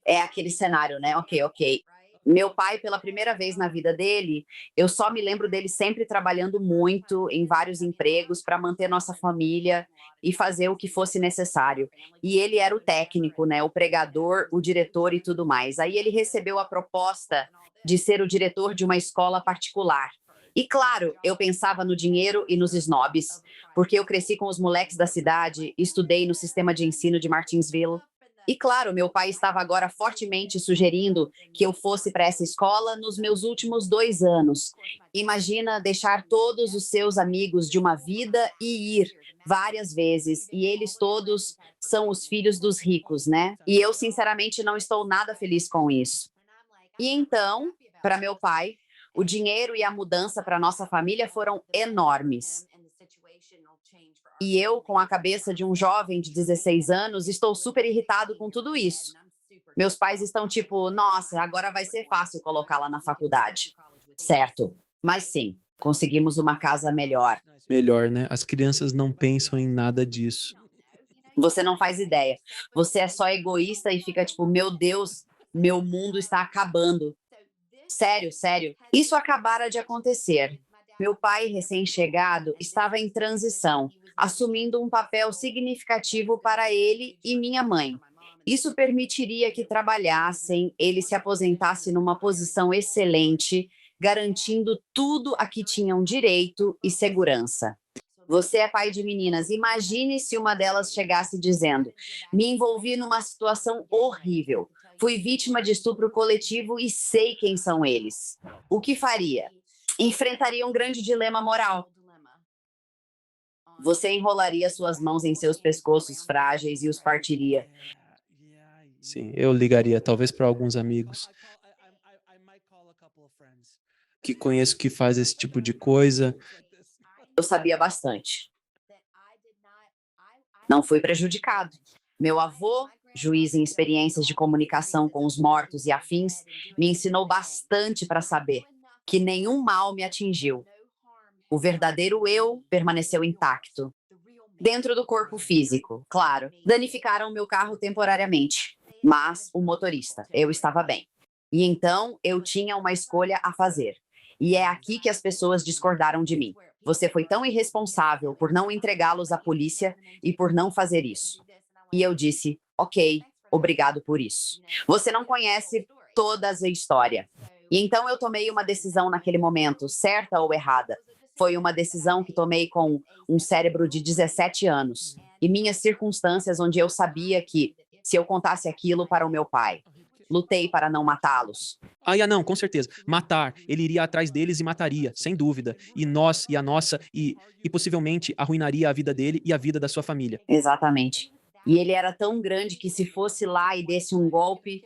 É aquele cenário, né? Ok, ok. Meu pai, pela primeira vez na vida dele, eu só me lembro dele sempre trabalhando muito em vários empregos para manter nossa família e fazer o que fosse necessário. E ele era o técnico, né? O pregador, o diretor e tudo mais. Aí ele recebeu a proposta de ser o diretor de uma escola particular. E claro, eu pensava no dinheiro e nos snobs, porque eu cresci com os moleques da cidade, estudei no sistema de ensino de Martinsville. E claro, meu pai estava agora fortemente sugerindo que eu fosse para essa escola nos meus últimos 2 anos. Imagina deixar todos os seus amigos de uma vida e ir várias vezes, e eles todos são os filhos dos ricos, né? E eu, sinceramente, não estou nada feliz com isso. E então, para meu pai, o dinheiro e a mudança para nossa família foram enormes. E eu, com a cabeça de um jovem de 16 anos, estou super irritado com tudo isso. Meus pais estão tipo, nossa, agora vai ser fácil colocá-la na faculdade. Certo. Mas sim, conseguimos uma casa melhor. Melhor, né? As crianças não pensam em nada disso. Você não faz ideia. Você é só egoísta e fica tipo, meu Deus, meu mundo está acabando. Sério, sério. Isso acabara de acontecer. Meu pai, recém-chegado, estava em transição, assumindo um papel significativo para ele e minha mãe. Isso permitiria que trabalhassem, ele se aposentasse numa posição excelente, garantindo tudo a que tinham direito e segurança. Você é pai de meninas. Imagine se uma delas chegasse dizendo: me envolvi numa situação horrível. Fui vítima de estupro coletivo e sei quem são eles. O que faria? Enfrentaria um grande dilema moral. Você enrolaria suas mãos em seus pescoços frágeis e os partiria. Sim, eu ligaria talvez para alguns amigos que conheço que faz esse tipo de coisa. Eu sabia bastante. Não fui prejudicado. Meu avô, juiz em experiências de comunicação com os mortos e afins, me ensinou bastante para saber que nenhum mal me atingiu. O verdadeiro eu permaneceu intacto. Dentro do corpo físico, claro. Danificaram meu carro temporariamente, mas o motorista, eu estava bem. E então eu tinha uma escolha a fazer. E é aqui que as pessoas discordaram de mim. Você foi tão irresponsável por não entregá-los à polícia e por não fazer isso. E eu disse: ok, obrigado por isso. Você não conhece toda a história. E então eu tomei uma decisão naquele momento, certa ou errada. Foi uma decisão que tomei com um cérebro de 17 anos e minhas circunstâncias onde eu sabia que, se eu contasse aquilo para o meu pai, lutei para não matá-los. Não, com certeza. Matar. Ele iria atrás deles e mataria, sem dúvida. E nós, e a nossa, e possivelmente arruinaria a vida dele e a vida da sua família. Exatamente. E ele era tão grande que, se fosse lá e desse um golpe,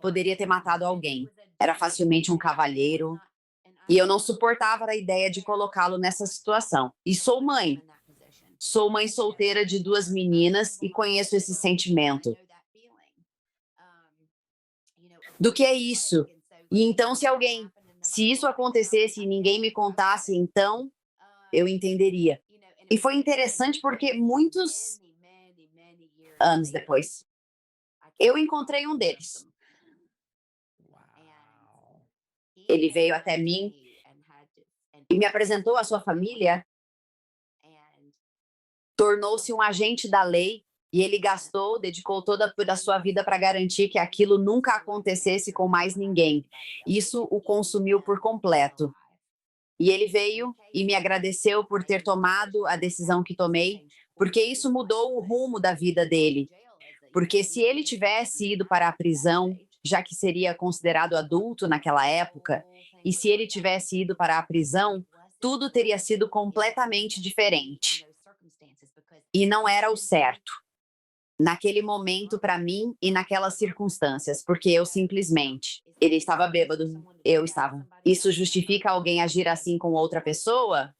poderia ter matado alguém. Era facilmente um cavalheiro. E eu não suportava a ideia de colocá-lo nessa situação. E sou mãe. Sou mãe solteira de 2 meninas e conheço esse sentimento. Do que é isso? E então, se isso acontecesse e ninguém me contasse, então eu entenderia. E foi interessante porque muitos anos depois, eu encontrei um deles. Ele veio até mim e me apresentou a sua família, tornou-se um agente da lei e ele gastou, dedicou toda a sua vida para garantir que aquilo nunca acontecesse com mais ninguém. Isso o consumiu por completo. E ele veio e me agradeceu por ter tomado a decisão que tomei, porque isso mudou o rumo da vida dele. Porque se ele tivesse ido para a prisão, já que seria considerado adulto naquela época, e se ele tivesse ido para a prisão, tudo teria sido completamente diferente. E não era o certo, naquele momento para mim e naquelas circunstâncias, porque eu simplesmente ele estava bêbado, eu estava. Isso justifica alguém agir assim com outra pessoa?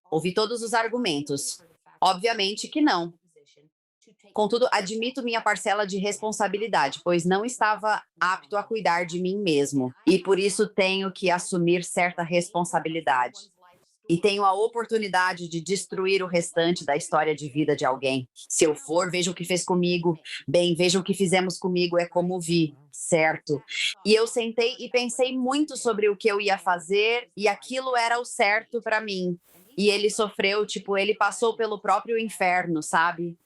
Ouvi todos os argumentos. Obviamente que não. Contudo, admito minha parcela de responsabilidade, pois não estava apto a cuidar de mim mesmo, e por isso tenho que assumir certa responsabilidade. E tenho a oportunidade de destruir o restante da história de vida de alguém. Se eu for, veja o que fez comigo. Bem, veja o que fizemos comigo, é como vi, certo? E eu sentei e pensei muito sobre o que eu ia fazer, e aquilo era o certo para mim. E ele sofreu, tipo, ele passou pelo próprio inferno, sabe?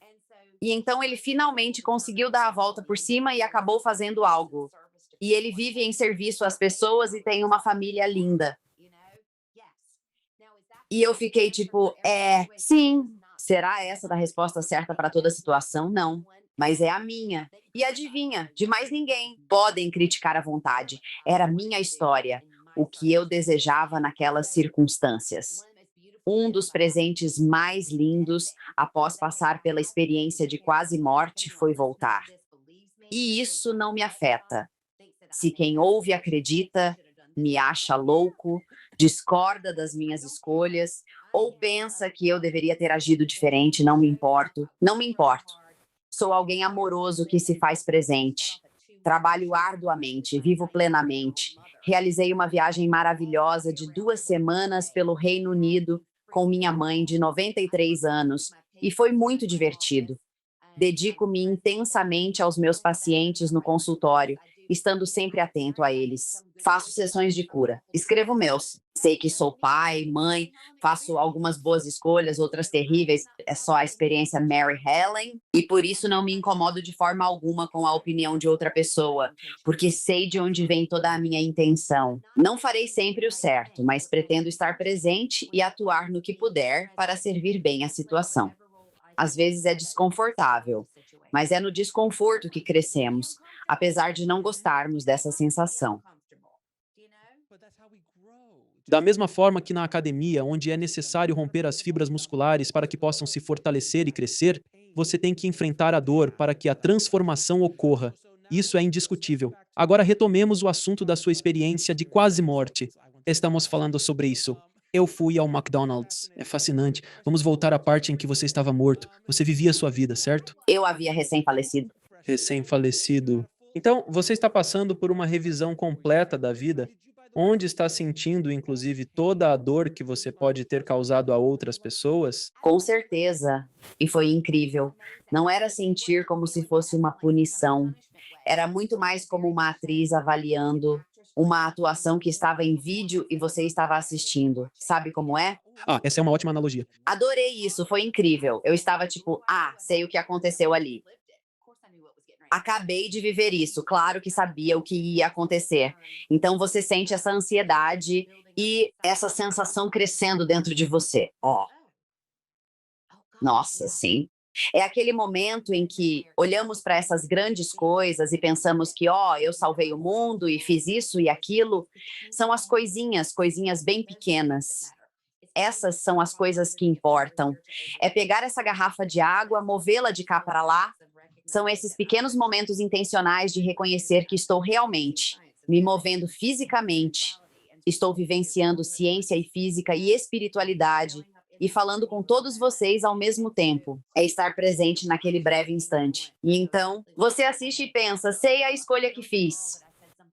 E então ele finalmente conseguiu dar a volta por cima e acabou fazendo algo. E ele vive em serviço às pessoas e tem uma família linda. E eu fiquei tipo, sim. Será essa da resposta certa para toda situação? Não. Mas é a minha. E adivinha, de mais ninguém. Podem criticar à vontade. Era minha história. O que eu desejava naquelas circunstâncias. Um dos presentes mais lindos após passar pela experiência de quase morte foi voltar. E isso não me afeta. Se quem ouve acredita, me acha louco, discorda das minhas escolhas ou pensa que eu deveria ter agido diferente, não me importo. Não me importo. Sou alguém amoroso que se faz presente. Trabalho arduamente, vivo plenamente. Realizei uma viagem maravilhosa de 2 semanas pelo Reino Unido com minha mãe de 93 anos e foi muito divertido. Dedico-me intensamente aos meus pacientes no consultório, estando sempre atento a eles. Faço sessões de cura, escrevo meus. Sei que sou pai, mãe, faço algumas boas escolhas, outras terríveis, é só a experiência Mary Helen, e por isso não me incomodo de forma alguma com a opinião de outra pessoa, porque sei de onde vem toda a minha intenção. Não farei sempre o certo, mas pretendo estar presente e atuar no que puder para servir bem a situação. Às vezes é desconfortável, mas é no desconforto que crescemos, apesar de não gostarmos dessa sensação. Da mesma forma que na academia, onde é necessário romper as fibras musculares para que possam se fortalecer e crescer, você tem que enfrentar a dor para que a transformação ocorra. Isso é indiscutível. Agora retomemos o assunto da sua experiência de quase morte. Estamos falando sobre isso. Eu fui ao McDonald's. É fascinante. Vamos voltar à parte em que você estava morto. Você vivia sua vida, certo? Eu havia recém-falecido. Recém-falecido. Então, você está passando por uma revisão completa da vida, onde está sentindo, inclusive, toda a dor que você pode ter causado a outras pessoas? Com certeza. E foi incrível. Não era sentir como se fosse uma punição. Era muito mais como uma atriz avaliando uma atuação que estava em vídeo e você estava assistindo. Sabe como é? Ah, essa é uma ótima analogia. Adorei isso, foi incrível. Eu estava tipo, sei o que aconteceu ali. Acabei de viver isso, claro que sabia o que ia acontecer. Então você sente essa ansiedade e essa sensação crescendo dentro de você. Nossa, sim. É aquele momento em que olhamos para essas grandes coisas e pensamos que, eu salvei o mundo e fiz isso e aquilo. São as coisinhas, coisinhas bem pequenas. Essas são as coisas que importam. É pegar essa garrafa de água, movê-la de cá para lá. São esses pequenos momentos intencionais de reconhecer que estou realmente me movendo fisicamente. Estou vivenciando ciência e física e espiritualidade e falando com todos vocês ao mesmo tempo. É estar presente naquele breve instante. E então, você assiste e pensa: sei a escolha que fiz.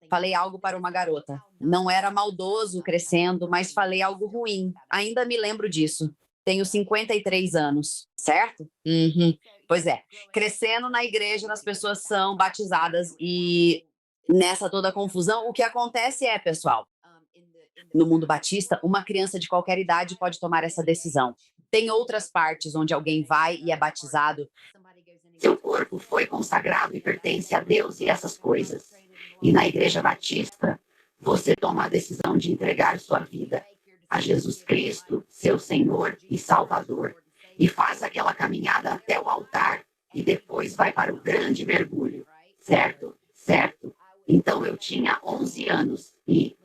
Falei algo para uma garota. Não era maldoso crescendo, mas falei algo ruim. Ainda me lembro disso. Tenho 53 anos, certo? Uhum. Pois é. Crescendo na igreja, as pessoas são batizadas e nessa toda confusão, o que acontece é, pessoal, no mundo batista, uma criança de qualquer idade pode tomar essa decisão. Tem outras partes onde alguém vai e é batizado. Seu corpo foi consagrado e pertence a Deus e essas coisas. E na Igreja Batista, você toma a decisão de entregar sua vida a Jesus Cristo, seu Senhor e Salvador, e faz aquela caminhada até o altar e depois vai para o grande mergulho. Certo? Certo. Então eu tinha 11 anos e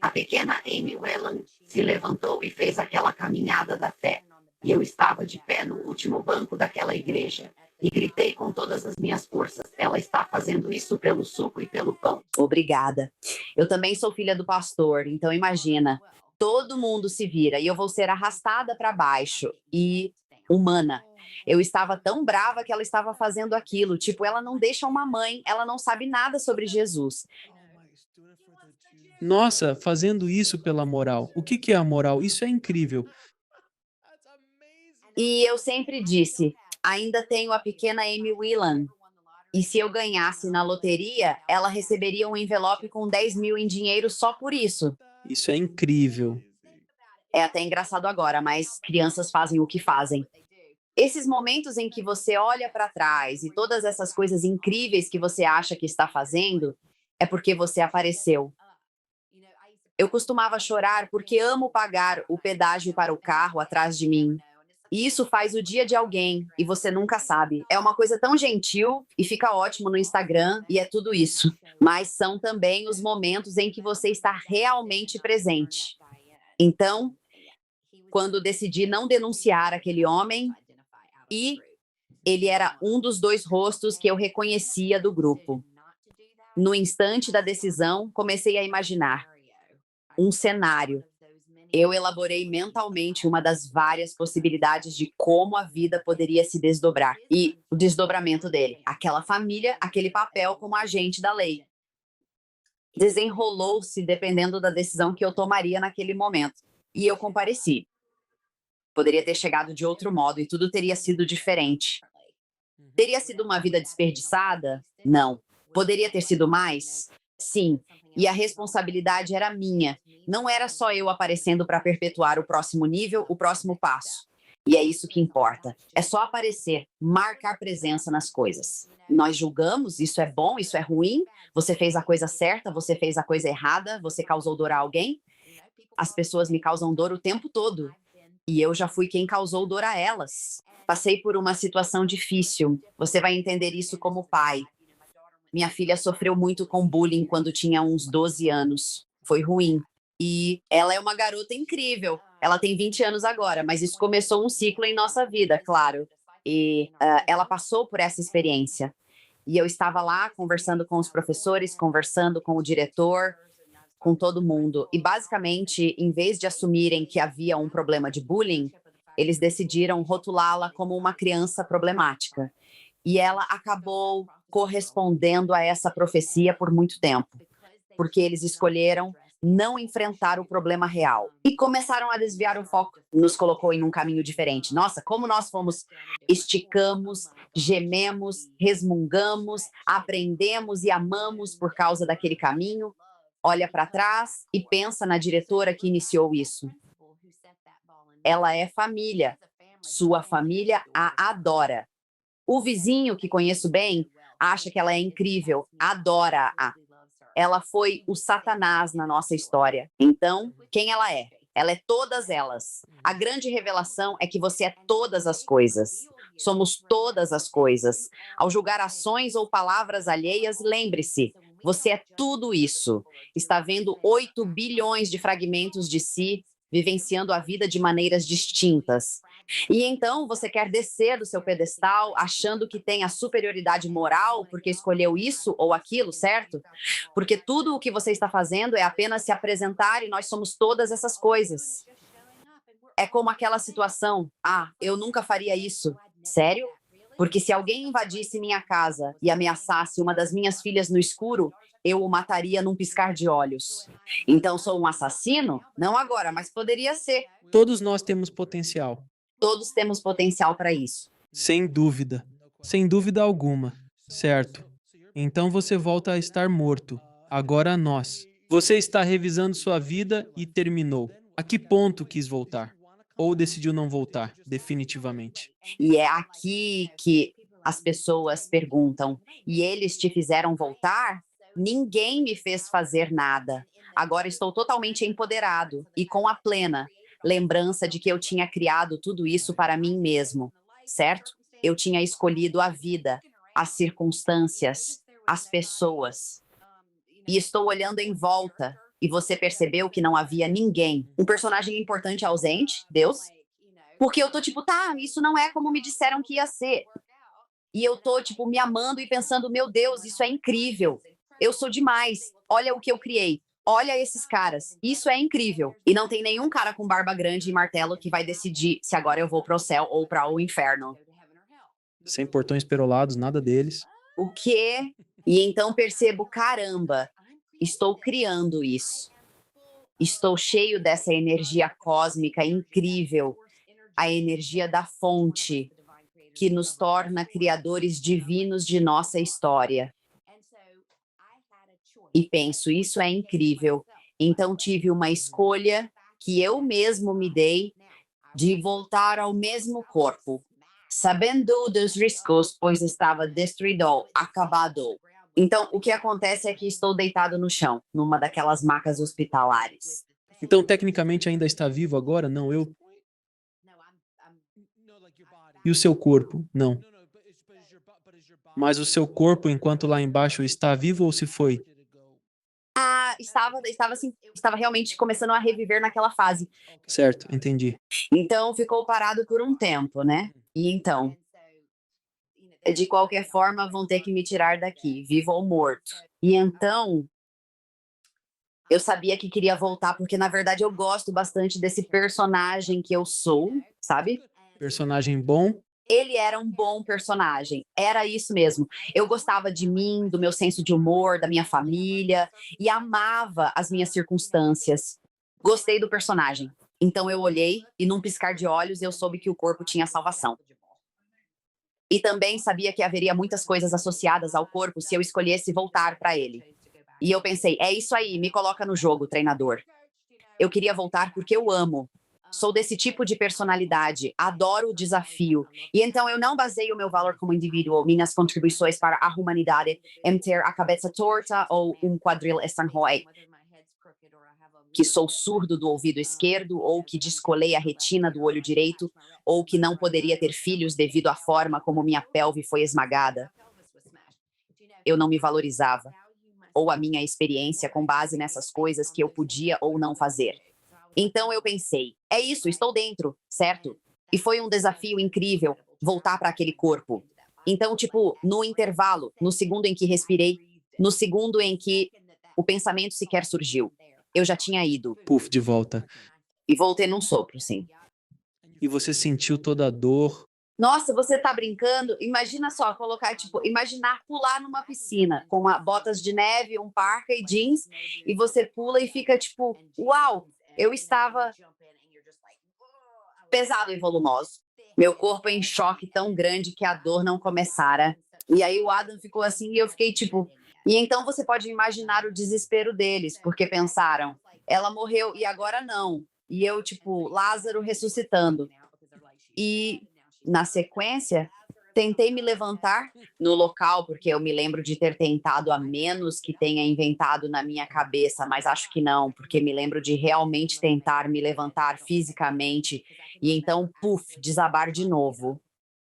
A pequena Amy Whelan se levantou e fez aquela caminhada da fé. E eu estava de pé no último banco daquela igreja. E gritei com todas as minhas forças: ela está fazendo isso pelo suco e pelo pão. Obrigada. Eu também sou filha do pastor, então imagina. Todo mundo se vira e eu vou ser arrastada para baixo e humana. Eu estava tão brava que ela estava fazendo aquilo. Tipo, ela não deixa uma mãe, ela não sabe nada sobre Jesus. Nossa, fazendo isso pela moral. O que que é a moral? Isso é incrível. E eu sempre disse: ainda tenho a pequena Amy Whelan. E se eu ganhasse na loteria, ela receberia um envelope com 10 mil em dinheiro só por isso. Isso é incrível. É até engraçado agora, mas crianças fazem o que fazem. Esses momentos em que você olha para trás e todas essas coisas incríveis que você acha que está fazendo, é porque você apareceu. Eu costumava chorar porque amo pagar o pedágio para o carro atrás de mim. E isso faz o dia de alguém, e você nunca sabe. É uma coisa tão gentil e fica ótimo no Instagram, e é tudo isso. Mas são também os momentos em que você está realmente presente. Então, quando decidi não denunciar aquele homem, e ele era um dos dois rostos que eu reconhecia do grupo. No instante da decisão, comecei a imaginar um cenário. Eu elaborei mentalmente uma das várias possibilidades de como a vida poderia se desdobrar. E o desdobramento dele, aquela família, aquele papel como agente da lei. Desenrolou-se dependendo da decisão que eu tomaria naquele momento. E eu compareci. Poderia ter chegado de outro modo e tudo teria sido diferente. Teria sido uma vida desperdiçada? Não. Poderia ter sido mais? Sim. E a responsabilidade era minha. Não era só eu aparecendo para perpetuar o próximo nível, o próximo passo. E é isso que importa. É só aparecer, marcar presença nas coisas. Nós julgamos, isso é bom, isso é ruim, você fez a coisa certa, você fez a coisa errada, você causou dor a alguém. As pessoas me causam dor o tempo todo. E eu já fui quem causou dor a elas. Passei por uma situação difícil. Você vai entender isso como pai. Minha filha sofreu muito com bullying quando tinha uns 12 anos. Foi ruim. E ela é uma garota incrível. Ela tem 20 anos agora, mas isso começou um ciclo em nossa vida, claro. E ela passou por essa experiência. E eu estava lá conversando com os professores, conversando com o diretor, com todo mundo. E basicamente, em vez de assumirem que havia um problema de bullying, eles decidiram rotulá-la como uma criança problemática. E ela acabou correspondendo a essa profecia por muito tempo, porque eles escolheram não enfrentar o problema real e começaram a desviar o foco. Nos colocou em um caminho diferente. Nossa, como nós fomos, esticamos, gememos, resmungamos, aprendemos e amamos por causa daquele caminho. Olha para trás e pensa na diretora que iniciou isso. Ela é família. Sua família a adora. O vizinho que conheço bem acha que ela é incrível, adora-a. Ela foi o Satanás na nossa história. Então, quem ela é? Ela é todas elas. A grande revelação é que você é todas as coisas. Somos todas as coisas. Ao julgar ações ou palavras alheias, lembre-se, você é tudo isso. Está vendo 8 bilhões de fragmentos de si, vivenciando a vida de maneiras distintas. E então você quer descer do seu pedestal achando que tem a superioridade moral porque escolheu isso ou aquilo, certo? Porque tudo o que você está fazendo é apenas se apresentar e nós somos todas essas coisas. É como aquela situação: ah, eu nunca faria isso. Sério? Porque se alguém invadisse minha casa e ameaçasse uma das minhas filhas no escuro, eu o mataria num piscar de olhos. Então sou um assassino? Não agora, mas poderia ser. Todos nós temos potencial. Todos temos potencial para isso. Sem dúvida. Sem dúvida alguma. Certo. Então você volta a estar morto. Agora nós. Você está revisando sua vida e terminou. A que ponto quis voltar? Ou decidiu não voltar, definitivamente? E é aqui que as pessoas perguntam: e eles te fizeram voltar? Ninguém me fez fazer nada. Agora estou totalmente empoderado e com a plena lembrança de que eu tinha criado tudo isso para mim mesmo, certo? Eu tinha escolhido a vida, as circunstâncias, as pessoas. E estou olhando em volta. e você percebeu que não havia ninguém. Um personagem importante ausente, Deus, porque eu tô tipo, tá, isso não é como me disseram que ia ser. E eu tô, tipo, me amando e pensando, meu Deus, isso é incrível. Eu sou demais. Olha o que eu criei. Olha esses caras. Isso é incrível. E não tem nenhum cara com barba grande e martelo que vai decidir se agora eu vou pro céu ou para o inferno. Sem portões perolados, nada deles. O quê? E então percebo, caramba, estou criando isso. Estou cheio dessa energia cósmica incrível, a energia da fonte, que nos torna criadores divinos de nossa história. E penso, isso é incrível. Então tive uma escolha que eu mesmo me dei de voltar ao mesmo corpo, sabendo dos riscos, pois estava destruído, acabado. Então, o que acontece é que estou deitado no chão, numa daquelas macas hospitalares. Então, tecnicamente, ainda está vivo agora? Não, eu. E o seu corpo? Não. Mas o seu corpo, enquanto lá embaixo, está vivo ou se foi? Ah, estava assim, estava realmente começando a reviver naquela fase. Certo, entendi. Então ficou parado por um tempo, né? E então, de qualquer forma, vão ter que me tirar daqui, vivo ou morto. E então, eu sabia que queria voltar, porque na verdade eu gosto bastante desse personagem que eu sou, sabe? Personagem bom, Ele era um bom personagem, era isso mesmo. Eu gostava de mim, do meu senso de humor, da minha família, e amava as minhas circunstâncias. Gostei do personagem. Então eu olhei e, num piscar de olhos, eu soube que o corpo tinha salvação. E também sabia que haveria muitas coisas associadas ao corpo se eu escolhesse voltar para ele. E eu pensei, é isso aí, me coloca no jogo, treinador. Eu queria voltar porque eu amo. Sou desse tipo de personalidade, adoro o desafio. E então eu não baseio meu valor como indivíduo, minhas contribuições para a humanidade, em ter a cabeça torta ou quadril estranhoi, que sou surdo do ouvido esquerdo, ou que descolei a retina do olho direito, ou que não poderia ter filhos devido à forma como minha pelve foi esmagada. Eu não me valorizava, ou a minha experiência com base nessas coisas que eu podia ou não fazer. Então eu pensei, é isso, estou dentro, certo? E foi um desafio incrível voltar para aquele corpo. Então, tipo, no intervalo, no segundo em que respirei, no segundo em que o pensamento sequer surgiu, eu já tinha ido. puf, de volta. E voltei num sopro, sim. E você sentiu toda a dor. Nossa, você tá brincando? Imagina só, colocar, tipo, imaginar pular numa piscina com botas de neve, um parca e jeans, e você pula e fica tipo, uau, eu estava pesado e volumoso. Meu corpo em choque tão grande que a dor não começara. E aí o Adam ficou assim e eu fiquei tipo. E então você pode imaginar o desespero deles, porque pensaram, ela morreu e agora não. E eu, tipo, Lázaro ressuscitando. E, na sequência, tentei me levantar no local, porque eu me lembro de ter tentado, a menos que tenha inventado na minha cabeça, mas acho que não, porque me lembro de realmente tentar me levantar fisicamente e então, puf, desabar de novo.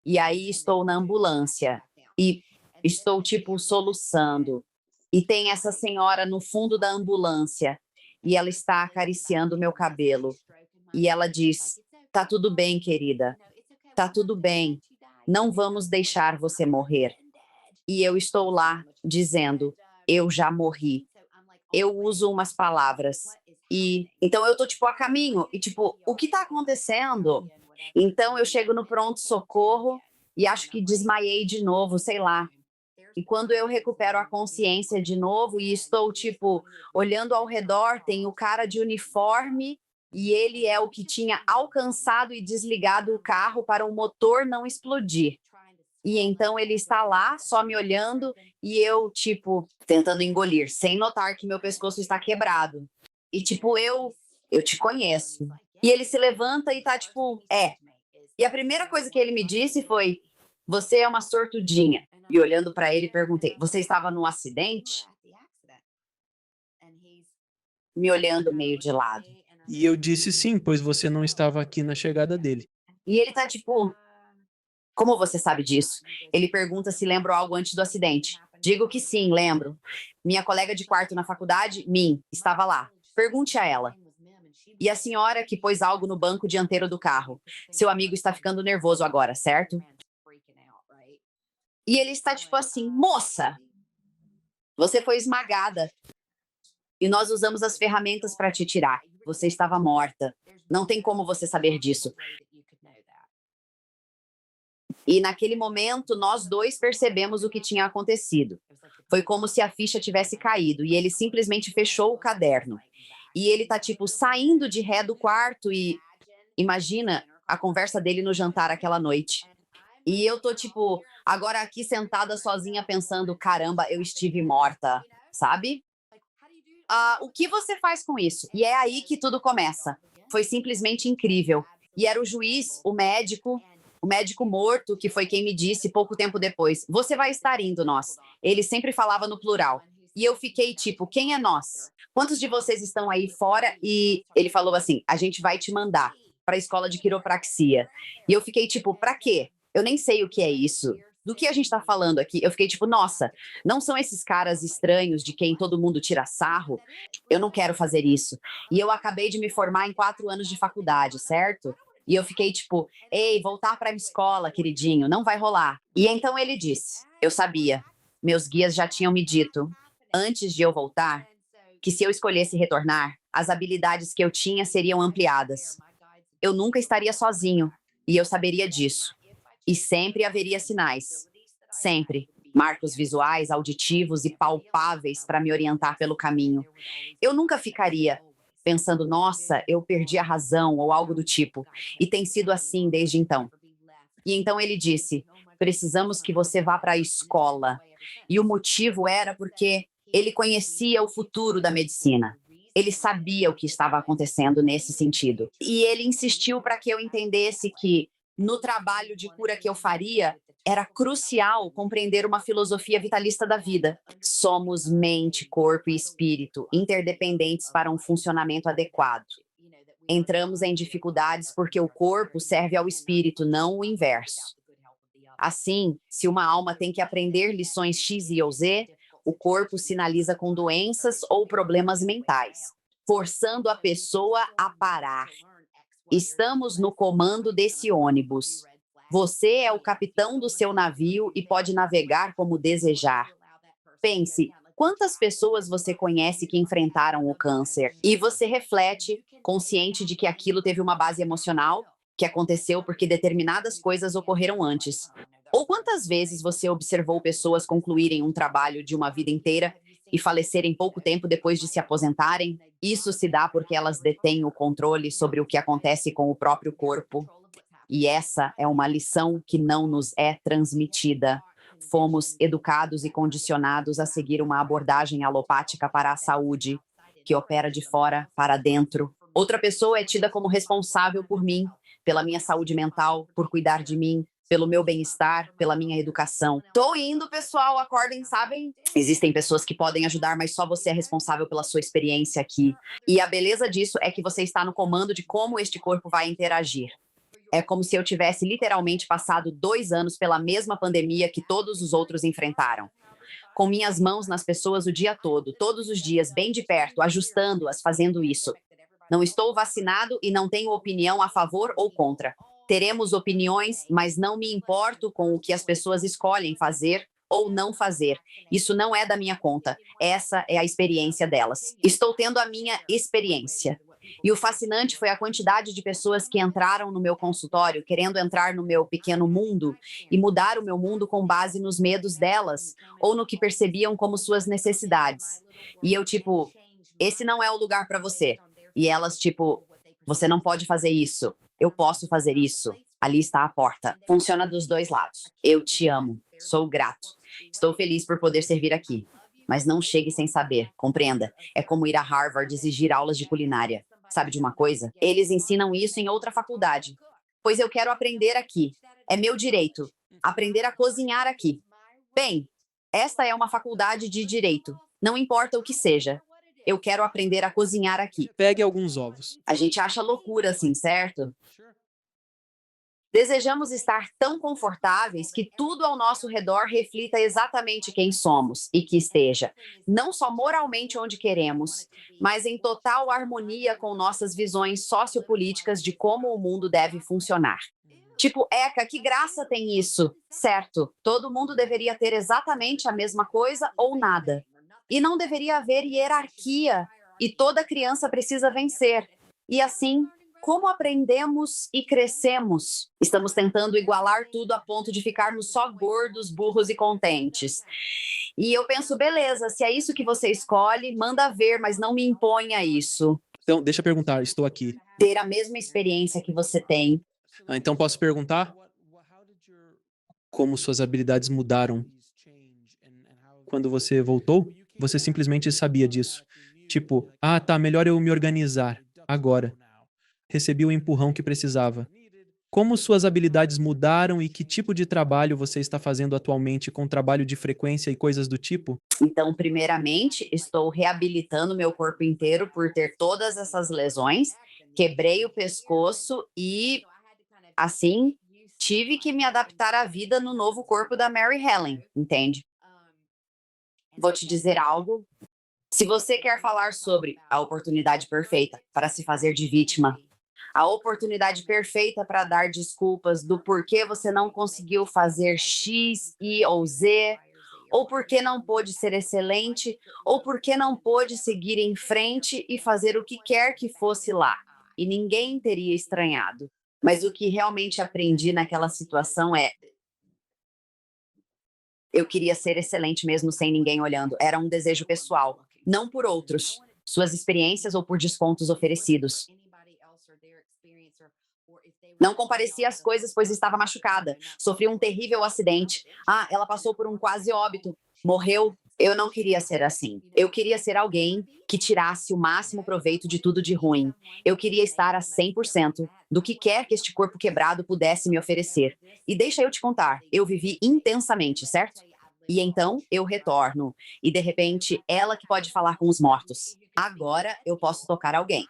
E aí estou na ambulância e estou, tipo, soluçando. E tem essa senhora no fundo da ambulância e ela está acariciando o meu cabelo. E ela diz: tá tudo bem, querida. Tá tudo bem, não vamos deixar você morrer. E eu estou lá dizendo, eu já morri. Eu uso umas palavras. E então eu tô tipo a caminho e tipo, o que tá acontecendo? Então eu chego no pronto socorro e acho que desmaiei de novo, sei lá. E quando eu recupero a consciência de novo e estou, tipo, olhando ao redor, tem o cara de uniforme e ele é o que tinha alcançado e desligado o carro para o motor não explodir. E então ele está lá, só me olhando e eu, tipo, tentando engolir, sem notar que meu pescoço está quebrado. E, tipo, eu te conheço. E ele se levanta e tá, tipo, é. E a primeira coisa que ele me disse foi: você é uma sortudinha. E olhando para ele, perguntei: você estava num acidente? Me olhando meio de lado. E eu disse sim, pois você não estava aqui na chegada dele. E ele tá tipo: como você sabe disso? Ele pergunta se lembro algo antes do acidente. Digo que sim, lembro. Minha colega de quarto na faculdade, Min, estava lá. Pergunte a ela. E a senhora que pôs algo no banco dianteiro do carro. Seu amigo está ficando nervoso agora, certo? E ele está tipo assim, moça, você foi esmagada e nós usamos as ferramentas para te tirar. Você estava morta. Não tem como você saber disso. E naquele momento, nós dois percebemos o que tinha acontecido. Foi como se a ficha tivesse caído e ele simplesmente fechou o caderno. E ele tá, tipo, saindo de ré do quarto e imagina a conversa dele no jantar aquela noite. E eu tô, tipo, agora aqui sentada sozinha pensando, caramba, eu estive morta, sabe? O que você faz com isso? E é aí que tudo começa. Foi simplesmente incrível. E era o juiz, o médico morto, que foi quem me disse pouco tempo depois: Você vai estar indo, nós. Ele sempre falava no plural. E eu fiquei tipo: Quem é nós? Quantos de vocês estão aí fora? E ele falou assim: A gente vai te mandar para a escola de quiropraxia. E eu fiquei tipo: Para quê? Eu nem sei o que é isso. Do que a gente está falando aqui? Eu fiquei tipo: Nossa, não são esses caras estranhos de quem todo mundo tira sarro? Eu não quero fazer isso. E eu acabei de me formar em 4 anos de faculdade, certo? E eu fiquei tipo, ei, voltar para a escola, queridinho, não vai rolar. E então ele disse, eu sabia, meus guias já tinham me dito, antes de eu voltar, que se eu escolhesse retornar, as habilidades que eu tinha seriam ampliadas. Eu nunca estaria sozinho, e eu saberia disso. E sempre haveria sinais. Sempre. Marcos visuais, auditivos e palpáveis para me orientar pelo caminho. Eu nunca ficaria pensando, nossa, eu perdi a razão ou algo do tipo. E tem sido assim desde então. E então ele disse: precisamos que você vá para a escola. E o motivo era porque ele conhecia o futuro da medicina. Ele sabia o que estava acontecendo nesse sentido. E ele insistiu para que eu entendesse que, no trabalho de cura que eu faria, era crucial compreender uma filosofia vitalista da vida. Somos mente, corpo e espírito, interdependentes para um funcionamento adequado. Entramos em dificuldades porque o corpo serve ao espírito, não o inverso. Assim, se uma alma tem que aprender lições X e ou Z, o corpo sinaliza com doenças ou problemas mentais, forçando a pessoa a parar. Estamos no comando desse ônibus. Você é o capitão do seu navio e pode navegar como desejar. Pense, quantas pessoas você conhece que enfrentaram o câncer? E você reflete, consciente de que aquilo teve uma base emocional, que aconteceu porque determinadas coisas ocorreram antes. Ou quantas vezes você observou pessoas concluírem um trabalho de uma vida inteira e falecerem pouco tempo depois de se aposentarem? Isso se dá porque elas detêm o controle sobre o que acontece com o próprio corpo. E essa é uma lição que não nos é transmitida. Fomos educados e condicionados a seguir uma abordagem alopática para a saúde, que opera de fora para dentro. Outra pessoa é tida como responsável por mim, pela minha saúde mental, por cuidar de mim, pelo meu bem-estar, pela minha educação. Tô indo, pessoal, acordem, sabem? Existem pessoas que podem ajudar, mas só você é responsável pela sua experiência aqui. E a beleza disso é que você está no comando de como este corpo vai interagir. É como se eu tivesse literalmente passado 2 anos pela mesma pandemia que todos os outros enfrentaram. Com minhas mãos nas pessoas o dia todo, todos os dias, bem de perto, ajustando-as, fazendo isso. Não estou vacinado e não tenho opinião a favor ou contra. Teremos opiniões, mas não me importo com o que as pessoas escolhem fazer ou não fazer. Isso não é da minha conta. Essa é a experiência delas. Estou tendo a minha experiência. E o fascinante foi a quantidade de pessoas que entraram no meu consultório, querendo entrar no meu pequeno mundo e mudar o meu mundo com base nos medos delas ou no que percebiam como suas necessidades. E eu, tipo, esse não é o lugar para você. E elas, tipo, você não pode fazer isso. Eu posso fazer isso. Ali está a porta. Funciona dos dois lados. Eu te amo. Sou grato. Estou feliz por poder servir aqui. Mas não chegue sem saber, compreenda. É como ir a Harvard e exigir aulas de culinária. Sabe de uma coisa? Eles ensinam isso em outra faculdade. Pois eu quero aprender aqui. É meu direito. Aprender a cozinhar aqui. Bem, esta é uma faculdade de direito. Não importa o que seja. Eu quero aprender a cozinhar aqui. Pegue alguns ovos. A gente acha loucura assim, certo? Desejamos estar tão confortáveis que tudo ao nosso redor reflita exatamente quem somos e que esteja, não só moralmente onde queremos, mas em total harmonia com nossas visões sociopolíticas de como o mundo deve funcionar. Tipo, Eca, que graça tem isso, certo? Todo mundo deveria ter exatamente a mesma coisa ou nada. E não deveria haver hierarquia, e toda criança precisa vencer. E assim, como aprendemos e crescemos? Estamos tentando igualar tudo a ponto de ficarmos só gordos, burros e contentes. E eu penso, beleza, se é isso que você escolhe, manda ver, mas não me imponha isso. Então, deixa eu perguntar, estou aqui. Ter a mesma experiência que você tem. Então posso perguntar como suas habilidades mudaram quando você voltou? Você simplesmente sabia disso. Tipo, ah, tá, melhor eu me organizar agora. Recebi o empurrão que precisava. Como suas habilidades mudaram e que tipo de trabalho você está fazendo atualmente com trabalho de frequência e coisas do tipo? Então, primeiramente, estou reabilitando meu corpo inteiro por ter todas essas lesões. Quebrei o pescoço e, assim, tive que me adaptar à vida no novo corpo da Mary Helen, entende? Vou te dizer algo. Se você quer falar sobre a oportunidade perfeita para se fazer de vítima, a oportunidade perfeita para dar desculpas do porquê você não conseguiu fazer X, Y ou Z, ou porque não pôde ser excelente, ou porque não pôde seguir em frente e fazer o que quer que fosse lá. E ninguém teria estranhado. Mas o que realmente aprendi naquela situação é: eu queria ser excelente mesmo sem ninguém olhando. Era um desejo pessoal, não por outros, suas experiências ou por descontos oferecidos. Não comparecia às coisas, pois estava machucada. Sofreu um terrível acidente. Ah, ela passou por um quase óbito. Morreu. Eu não queria ser assim. Eu queria ser alguém que tirasse o máximo proveito de tudo de ruim. Eu queria estar a 100% do que quer que este corpo quebrado pudesse me oferecer. E deixa eu te contar, eu vivi intensamente, certo? E então eu retorno. E de repente, ela que pode falar com os mortos. Agora eu posso tocar alguém.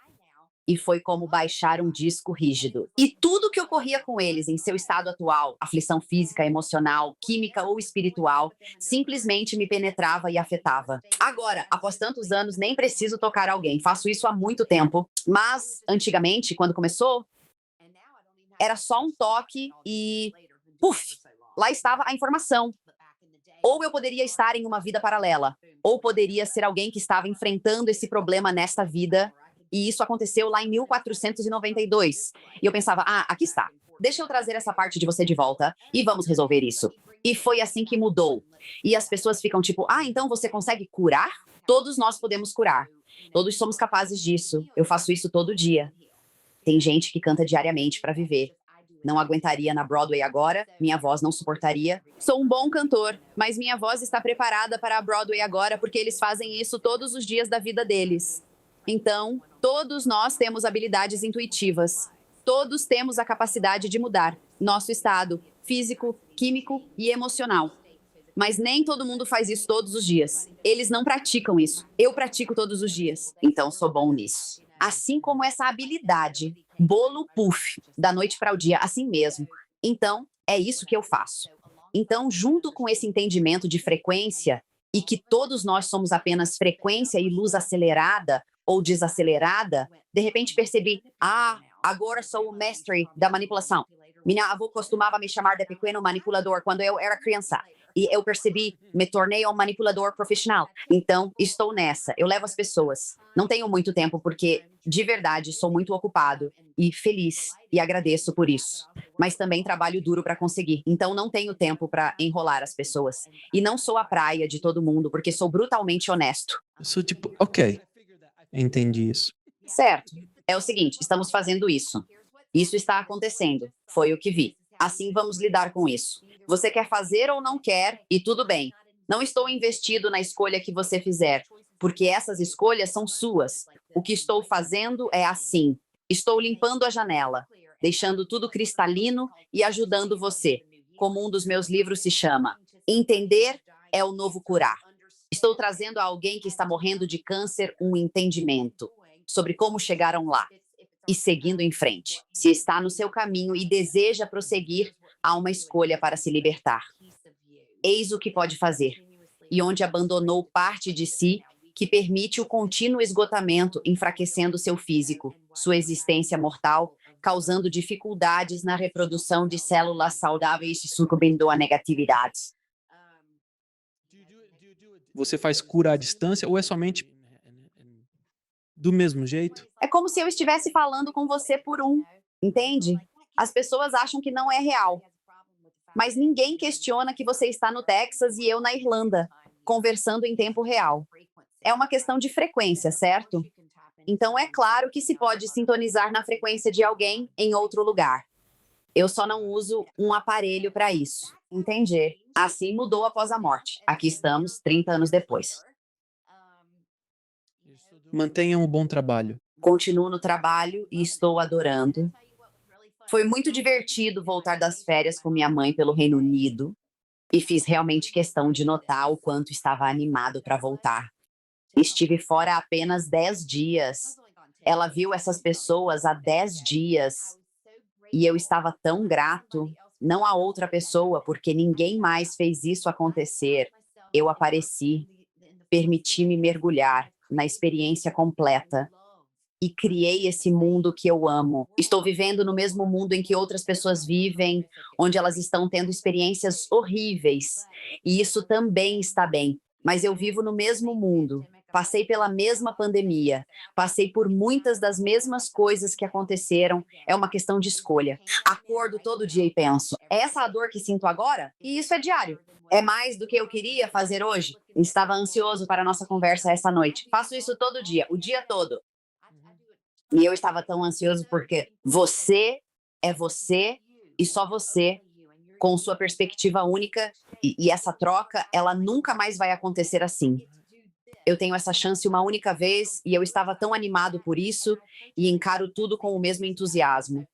E foi como baixar um disco rígido. E tudo que ocorria com eles em seu estado atual, aflição física, emocional, química ou espiritual, simplesmente me penetrava e afetava. Agora, após tantos anos, nem preciso tocar alguém. Faço isso há muito tempo. Mas, antigamente, quando começou, era só um toque e, puf, lá estava a informação. Ou eu poderia estar em uma vida paralela, ou poderia ser alguém que estava enfrentando esse problema nesta vida. E isso aconteceu lá em 1492. E eu pensava, ah, aqui está. Deixa eu trazer essa parte de você de volta e vamos resolver isso. E foi assim que mudou. E as pessoas ficam tipo, ah, então você consegue curar? Todos nós podemos curar. Todos somos capazes disso. Eu faço isso todo dia. Tem gente que canta diariamente para viver. Não aguentaria na Broadway agora, minha voz não suportaria. Sou um bom cantor, mas minha voz está preparada para a Broadway agora porque eles fazem isso todos os dias da vida deles. Então, todos nós temos habilidades intuitivas. Todos temos a capacidade de mudar nosso estado físico, químico e emocional. Mas nem todo mundo faz isso todos os dias. Eles não praticam isso. Eu pratico todos os dias. Então sou bom nisso. Assim como essa habilidade, bolo puff, da noite para o dia, assim mesmo. Então, é isso que eu faço. Então, junto com esse entendimento de frequência e que todos nós somos apenas frequência e luz acelerada ou desacelerada, de repente percebi, ah, agora sou o mestre da manipulação. Minha avó costumava me chamar de pequeno manipulador quando eu era criança. E eu percebi, me tornei um manipulador profissional. Então, estou nessa. Eu levo as pessoas. Não tenho muito tempo porque, de verdade, sou muito ocupado e feliz e agradeço por isso. Mas também trabalho duro para conseguir. Então, não tenho tempo para enrolar as pessoas. E não sou a praia de todo mundo porque sou brutalmente honesto. Eu sou tipo, ok, entendi isso. Certo. É o seguinte, estamos fazendo isso. Isso está acontecendo. Foi o que vi. Assim vamos lidar com isso. Você quer fazer ou não quer, e tudo bem. Não estou investido na escolha que você fizer, porque essas escolhas são suas. O que estou fazendo é assim. Estou limpando a janela, deixando tudo cristalino e ajudando você. Como um dos meus livros se chama, Entender é o novo curar. Estou trazendo a alguém que está morrendo de câncer um entendimento sobre como chegaram lá. e seguindo em frente. Se está no seu caminho e deseja prosseguir, há uma escolha para se libertar. Eis o que pode fazer. E onde abandonou parte de si, que permite o contínuo esgotamento, enfraquecendo seu físico, sua existência mortal, causando dificuldades na reprodução de células saudáveis e sucumbindo a negatividades. Você faz cura à distância ou é somente do mesmo jeito? É como se eu estivesse falando com você por um, entende? As pessoas acham que não é real, mas ninguém questiona que você está no Texas e eu na Irlanda, conversando em tempo real. É uma questão de frequência, certo? Então é claro que se pode sintonizar na frequência de alguém em outro lugar. Eu só não uso um aparelho para isso, entende? Assim mudou após a morte. Aqui estamos, 30 anos depois. Mantenha um bom trabalho. Continuo no trabalho e estou adorando. Foi muito divertido voltar das férias com minha mãe pelo Reino Unido e fiz realmente questão de notar o quanto estava animado para voltar. Estive fora há apenas 10 dias. Ela viu essas pessoas há 10 dias e eu estava tão grato. Não a outra pessoa, porque ninguém mais fez isso acontecer. Eu apareci, permiti-me mergulhar na experiência completa e criei esse mundo que eu amo. Estou vivendo no mesmo mundo em que outras pessoas vivem, onde elas estão tendo experiências horríveis. E isso também está bem. Mas eu vivo no mesmo mundo. Passei pela mesma pandemia. Passei por muitas das mesmas coisas que aconteceram. É uma questão de escolha. Acordo todo dia e penso: é essa a dor que sinto agora? E isso é diário. É mais do que eu queria fazer hoje. Estava ansioso para a nossa conversa essa noite. Faço isso todo dia, o dia todo. E eu estava tão ansioso porque você é você e só você, com sua perspectiva única, e essa troca, ela nunca mais vai acontecer assim. Eu tenho essa chance uma única vez e eu estava tão animado por isso e encaro tudo com o mesmo entusiasmo.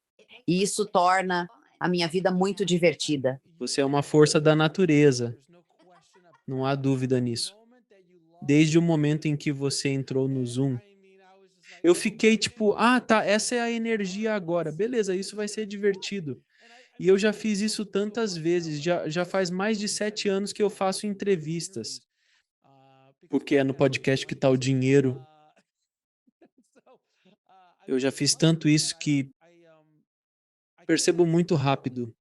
E isso torna a minha vida muito divertida. Você é uma força da natureza, não há dúvida nisso. Desde o momento em que você entrou no Zoom, eu fiquei tipo, ah, tá, essa é a energia agora, beleza, isso vai ser divertido. E eu já fiz isso tantas vezes, já faz mais de 7 anos que eu faço entrevistas, porque é no podcast que tá o dinheiro. Eu já fiz tanto isso que percebo muito rápido.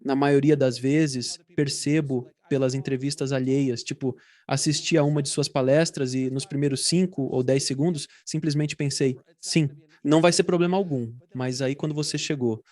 Na maioria das vezes, percebo pelas entrevistas alheias, tipo, assisti a uma de suas palestras e nos primeiros 5 ou 10 segundos, simplesmente pensei, sim, não vai ser problema algum. Mas aí quando você chegou,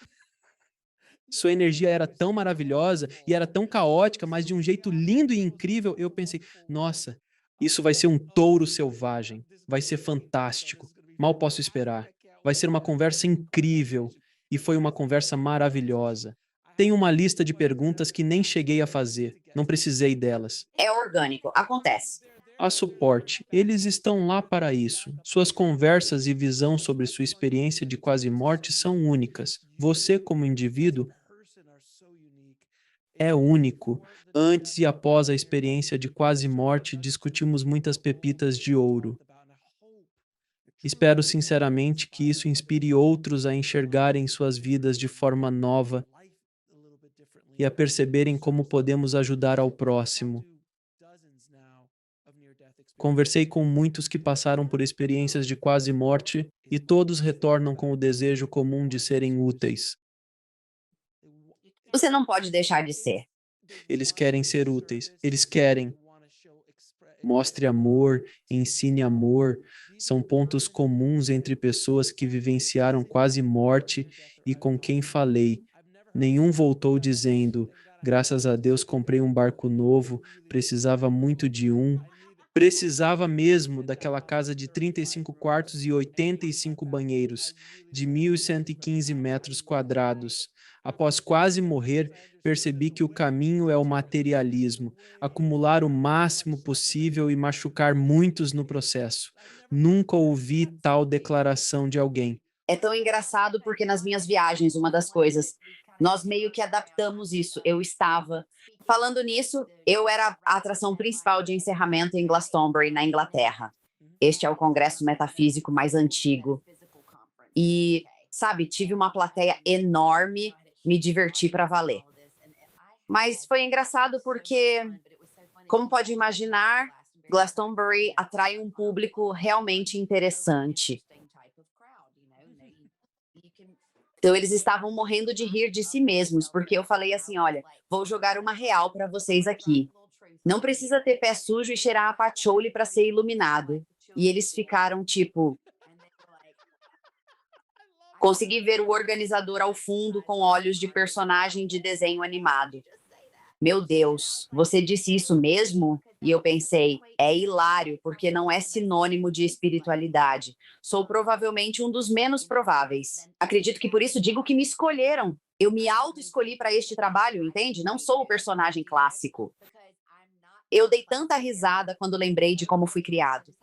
sua energia era tão maravilhosa e era tão caótica, mas de um jeito lindo e incrível, eu pensei, nossa, isso vai ser um touro selvagem, vai ser fantástico, mal posso esperar. Vai ser uma conversa incrível e foi uma conversa maravilhosa. Tenho uma lista de perguntas que nem cheguei a fazer, não precisei delas. É orgânico, acontece. A suporte, eles estão lá para isso. Suas conversas e visão sobre sua experiência de quase morte são únicas. Você, como indivíduo, é único. Antes e após a experiência de quase morte, discutimos muitas pepitas de ouro. Espero sinceramente que isso inspire outros a enxergarem suas vidas de forma nova e a perceberem como podemos ajudar ao próximo. Conversei com muitos que passaram por experiências de quase morte e todos retornam com o desejo comum de serem úteis. Você não pode deixar de ser. Eles querem ser úteis, eles querem. Mostre amor, ensine amor, são pontos comuns entre pessoas que vivenciaram quase morte e com quem falei. Nenhum voltou dizendo: graças a Deus comprei um barco novo, precisava muito de um. Precisava mesmo daquela casa de 35 quartos e 85 banheiros, de 1.115 metros quadrados. Após quase morrer, percebi que o caminho é o materialismo, acumular o máximo possível e machucar muitos no processo. Nunca ouvi tal declaração de alguém. É tão engraçado porque nas minhas viagens, uma das coisas, nós meio que adaptamos isso. Eu estava. Falando nisso, eu era a atração principal de encerramento em Glastonbury, na Inglaterra. Este é o congresso metafísico mais antigo. E, sabe, tive uma plateia enorme, me diverti para valer. Mas foi engraçado porque, como pode imaginar, Glastonbury atrai um público realmente interessante. Então eles estavam morrendo de rir de si mesmos, porque eu falei assim: olha, vou jogar uma real para vocês aqui. Não precisa ter pé sujo e cheirar a patchouli para ser iluminado. E eles ficaram tipo. Consegui ver o organizador ao fundo com olhos de personagem de desenho animado. Meu Deus, você disse isso mesmo? E eu pensei, é hilário, porque não é sinônimo de espiritualidade. Sou provavelmente um dos menos prováveis. Acredito que por isso digo que me escolheram. Eu me auto-escolhi para este trabalho, entende? Não sou o personagem clássico. Eu dei tanta risada quando lembrei de como fui criado.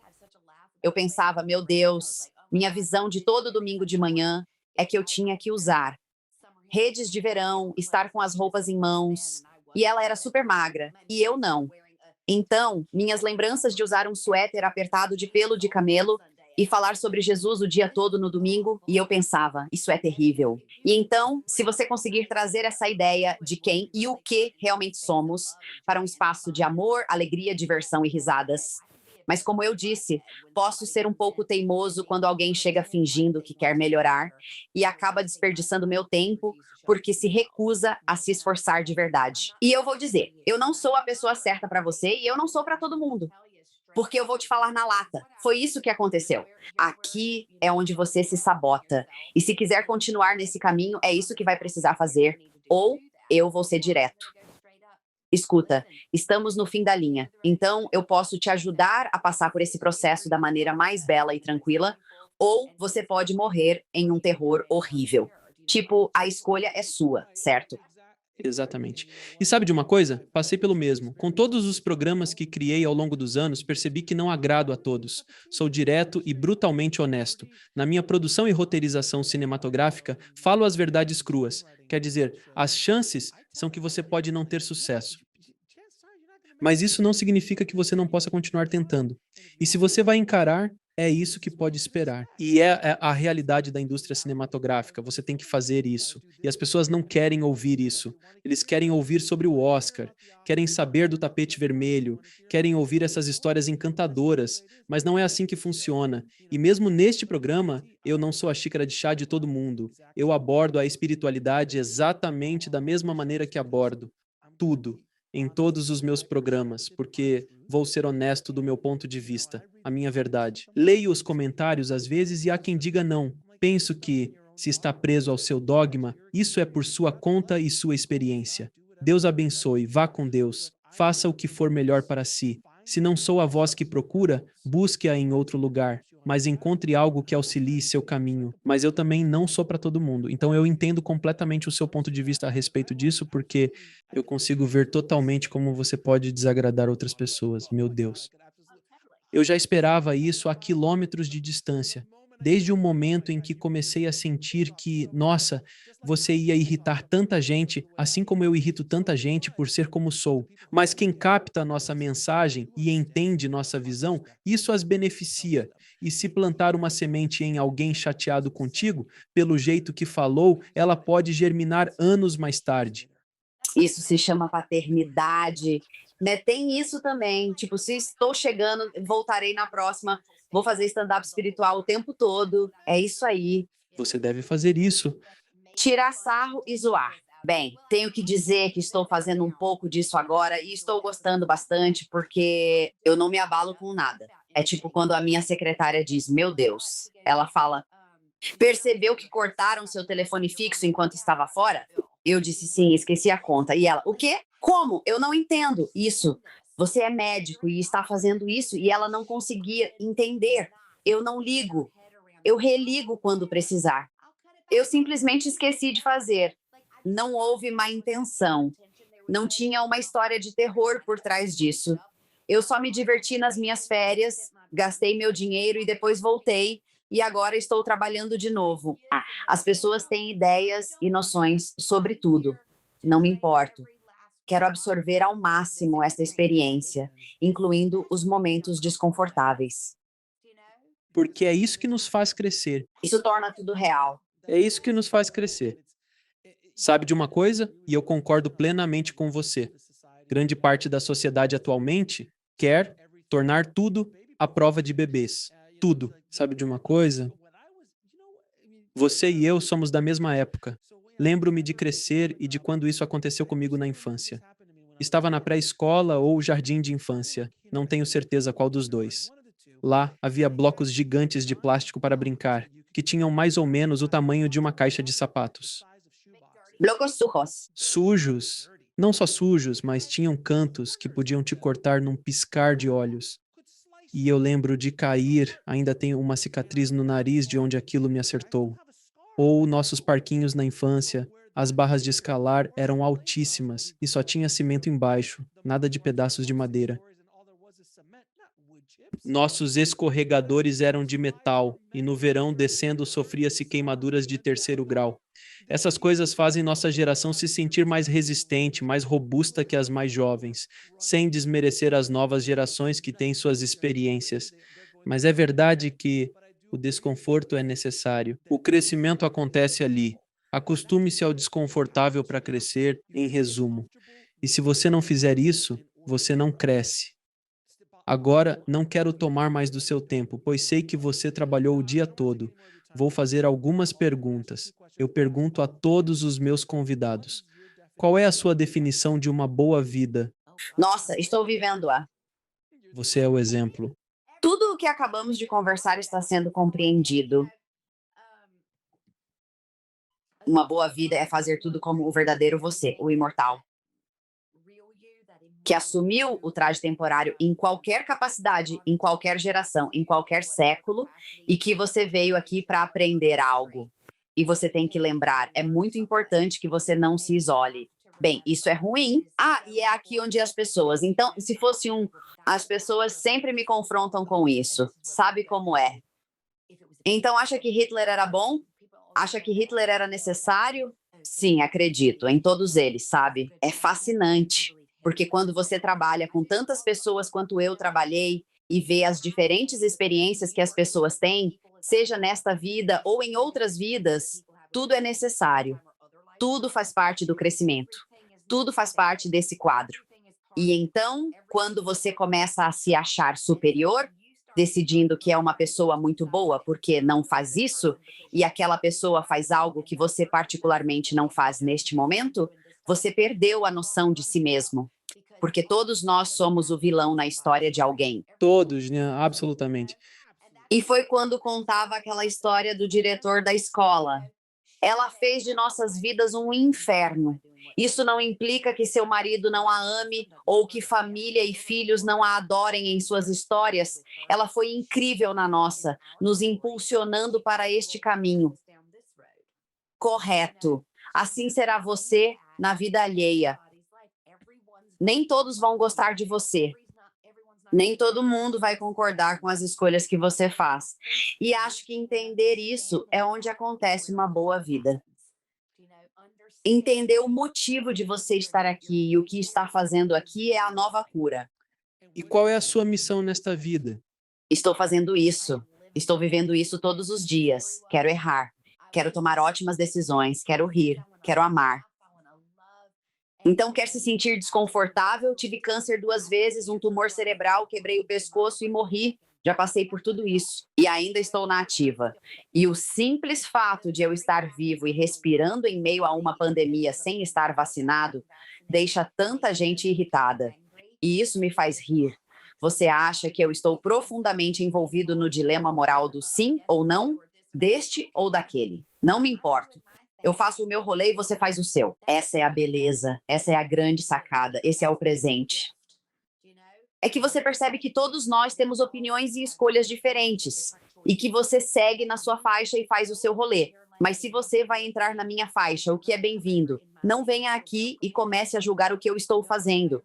Eu pensava, meu Deus, minha visão de todo domingo de manhã é que eu tinha que usar redes de verão, estar com as roupas em mãos. E ela era super magra, e eu não. Então, minhas lembranças de usar um suéter apertado de pelo de camelo e falar sobre Jesus o dia todo no domingo, e eu pensava, isso é terrível. E então, se você conseguir trazer essa ideia de quem e o que realmente somos para um espaço de amor, alegria, diversão e risadas. Mas como eu disse, posso ser um pouco teimoso quando alguém chega fingindo que quer melhorar e acaba desperdiçando meu tempo porque se recusa a se esforçar de verdade. E eu vou dizer, eu não sou a pessoa certa para você e eu não sou para todo mundo. Porque eu vou te falar na lata. Foi isso que aconteceu. Aqui é onde você se sabota. E se quiser continuar nesse caminho, é isso que vai precisar fazer. Ou eu vou ser direto. Escuta, estamos no fim da linha, então eu posso te ajudar a passar por esse processo da maneira mais bela e tranquila, ou você pode morrer em um terror horrível. Tipo, a escolha é sua, certo? Exatamente. E sabe de uma coisa? Passei pelo mesmo. Com todos os programas que criei ao longo dos anos, percebi que não agrado a todos. Sou direto e brutalmente honesto. Na minha produção e roteirização cinematográfica, falo as verdades cruas. Quer dizer, as chances são que você pode não ter sucesso. Mas isso não significa que você não possa continuar tentando. E se você vai encarar, é isso que pode esperar. E é a realidade da indústria cinematográfica. Você tem que fazer isso. E as pessoas não querem ouvir isso. Eles querem ouvir sobre o Oscar, querem saber do tapete vermelho, querem ouvir essas histórias encantadoras. Mas não é assim que funciona. E mesmo neste programa, eu não sou a xícara de chá de todo mundo. Eu abordo a espiritualidade exatamente da mesma maneira que abordo tudo em todos os meus programas, porque vou ser honesto do meu ponto de vista, a minha verdade. Leio os comentários às vezes e há quem diga não. Penso que, se está preso ao seu dogma, isso é por sua conta e sua experiência. Deus abençoe, vá com Deus, faça o que for melhor para si. Se não sou a voz que procura, busque-a em outro lugar, mas encontre algo que auxilie seu caminho. Mas eu também não sou para todo mundo, então eu entendo completamente o seu ponto de vista a respeito disso, porque eu consigo ver totalmente como você pode desagradar outras pessoas, meu Deus. Eu já esperava isso a quilômetros de distância, desde o momento em que comecei a sentir que, nossa, você ia irritar tanta gente, assim como eu irrito tanta gente por ser como sou. Mas quem capta a nossa mensagem e entende nossa visão, isso as beneficia. E se plantar uma semente em alguém chateado contigo, pelo jeito que falou, ela pode germinar anos mais tarde. Isso se chama paternidade, né? Tem isso também, tipo, se estou chegando, voltarei na próxima, vou fazer stand-up espiritual o tempo todo. É isso aí. Você deve fazer isso. Tirar sarro e zoar. Bem, tenho que dizer que estou fazendo um pouco disso agora e estou gostando bastante porque eu não me abalo com nada. É tipo quando a minha secretária diz: Meu Deus. Ela fala: Percebeu que cortaram seu telefone fixo enquanto estava fora? Eu disse: Sim, esqueci a conta. E ela: O quê? Como? Eu não entendo isso. Você é médico e está fazendo isso e ela não conseguia entender. Eu não ligo. Eu religo quando precisar. Eu simplesmente esqueci de fazer. Não houve má intenção. Não tinha uma história de terror por trás disso. Eu só me diverti nas minhas férias, gastei meu dinheiro e depois voltei. E agora estou trabalhando de novo. As pessoas têm ideias e noções sobre tudo. Não me importo. Quero absorver ao máximo esta experiência, incluindo os momentos desconfortáveis. porque é isso que nos faz crescer. Isso torna tudo real. É isso que nos faz crescer. Sabe de uma coisa? E eu concordo plenamente com você. Grande parte da sociedade atualmente quer tornar tudo à prova de bebês. Tudo. Sabe de uma coisa? Você e eu somos da mesma época. Lembro-me de crescer e de quando isso aconteceu comigo na infância. Estava na pré-escola ou jardim de infância. Não tenho certeza qual dos dois. Lá havia blocos gigantes de plástico para brincar, que tinham mais ou menos o tamanho de uma caixa de sapatos. Blocos sujos. Sujos. Não só sujos, mas tinham cantos que podiam te cortar num piscar de olhos. E eu lembro de cair, ainda tenho uma cicatriz no nariz de onde aquilo me acertou. Ou nossos parquinhos na infância, as barras de escalar eram altíssimas e só tinha cimento embaixo, nada de pedaços de madeira. Nossos escorregadores eram de metal e no verão descendo sofria-se queimaduras de terceiro grau. Essas coisas fazem nossa geração se sentir mais resistente, mais robusta que as mais jovens, sem desmerecer as novas gerações que têm suas experiências. Mas é verdade que o desconforto é necessário. O crescimento acontece ali. Acostume-se ao desconfortável para crescer, em resumo. E se você não fizer isso, você não cresce. Agora, não quero tomar mais do seu tempo, pois sei que você trabalhou o dia todo. Vou fazer algumas perguntas. Eu pergunto a todos os meus convidados: qual é a sua definição de uma boa vida? Nossa, estou vivendo-a. Você é o exemplo. Tudo o que acabamos de conversar está sendo compreendido. Uma boa vida é fazer tudo como o verdadeiro você, o imortal, que assumiu o traje temporário em qualquer capacidade, em qualquer geração, em qualquer século, e que você veio aqui para aprender algo. E você tem que lembrar, é muito importante que você não se isole. Bem, isso é ruim. Ah, e é aqui onde as pessoas. Então, se fosse um. As pessoas sempre me confrontam com isso. Sabe como é? Então, acha que Hitler era bom? Acha que Hitler era necessário? Sim, acredito, em todos eles, sabe? É fascinante, porque quando você trabalha com tantas pessoas quanto eu trabalhei e vê as diferentes experiências que as pessoas têm, seja nesta vida ou em outras vidas, tudo é necessário. Tudo faz parte do crescimento. Tudo faz parte desse quadro. E então, quando você começa a se achar superior, decidindo que é uma pessoa muito boa porque não faz isso, e aquela pessoa faz algo que você particularmente não faz neste momento, você perdeu a noção de si mesmo. Porque todos nós somos o vilão na história de alguém. Todos, né? Absolutamente. E foi quando contava aquela história do diretor da escola. Ela fez de nossas vidas um inferno. Isso não implica que seu marido não a ame ou que família e filhos não a adorem em suas histórias. Ela foi incrível na nossa, nos impulsionando para este caminho. Correto. Assim será você na vida alheia. Nem todos vão gostar de você. Nem todo mundo vai concordar com as escolhas que você faz. E acho que entender isso é onde acontece uma boa vida. Entender o motivo de você estar aqui e o que está fazendo aqui é a nova cura. E qual é a sua missão nesta vida? Estou fazendo isso. Estou vivendo isso todos os dias. Quero errar. Quero tomar ótimas decisões. Quero rir. Quero amar. Então, quer se sentir desconfortável? Tive câncer 2 vezes, um tumor cerebral, quebrei o pescoço e morri. Já passei por tudo isso e ainda estou na ativa. E o simples fato de eu estar vivo e respirando em meio a uma pandemia sem estar vacinado deixa tanta gente irritada. E isso me faz rir. Você acha que eu estou profundamente envolvido no dilema moral do sim ou não, deste ou daquele? Não me importo. Eu faço o meu rolê e você faz o seu. Essa é a beleza, essa é a grande sacada, esse é o presente. É que você percebe que todos nós temos opiniões e escolhas diferentes, e que você segue na sua faixa e faz o seu rolê. Mas se você vai entrar na minha faixa, o que é bem-vindo, não venha aqui e comece a julgar o que eu estou fazendo,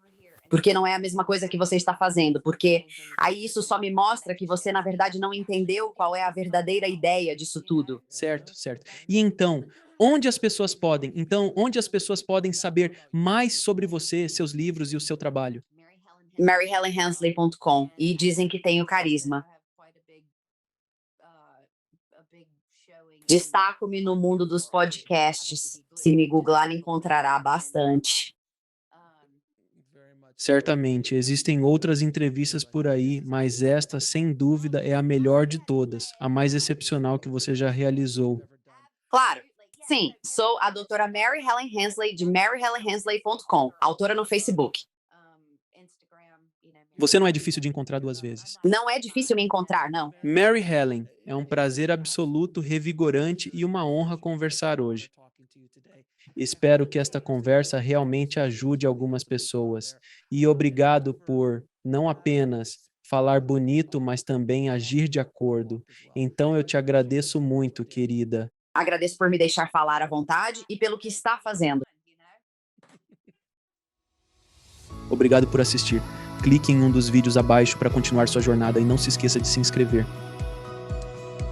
porque não é a mesma coisa que você está fazendo, porque aí isso só me mostra que você, na verdade, não entendeu qual é a verdadeira ideia disso tudo. Certo, certo. E então, onde as pessoas podem saber mais sobre você, seus livros e o seu trabalho? MaryHelenHansley.com e dizem que tenho carisma. Destaco-me no mundo dos podcasts. Se me googlar, encontrará bastante. Certamente, existem outras entrevistas por aí, mas esta, sem dúvida, é a melhor de todas, a mais excepcional que você já realizou. Claro, sim, sou a doutora Mary Helen Hensley, de maryhelenhensley.com, autora no Facebook. Você não é difícil de encontrar duas vezes. Não é difícil me encontrar, não. Mary Helen, é um prazer absoluto, revigorante e uma honra conversar hoje. Espero que esta conversa realmente ajude algumas pessoas. E obrigado por não apenas falar bonito, mas também agir de acordo. Então eu te agradeço muito, querida. Agradeço por me deixar falar à vontade e pelo que está fazendo. Obrigado por assistir. Clique em um dos vídeos abaixo para continuar sua jornada e não se esqueça de se inscrever.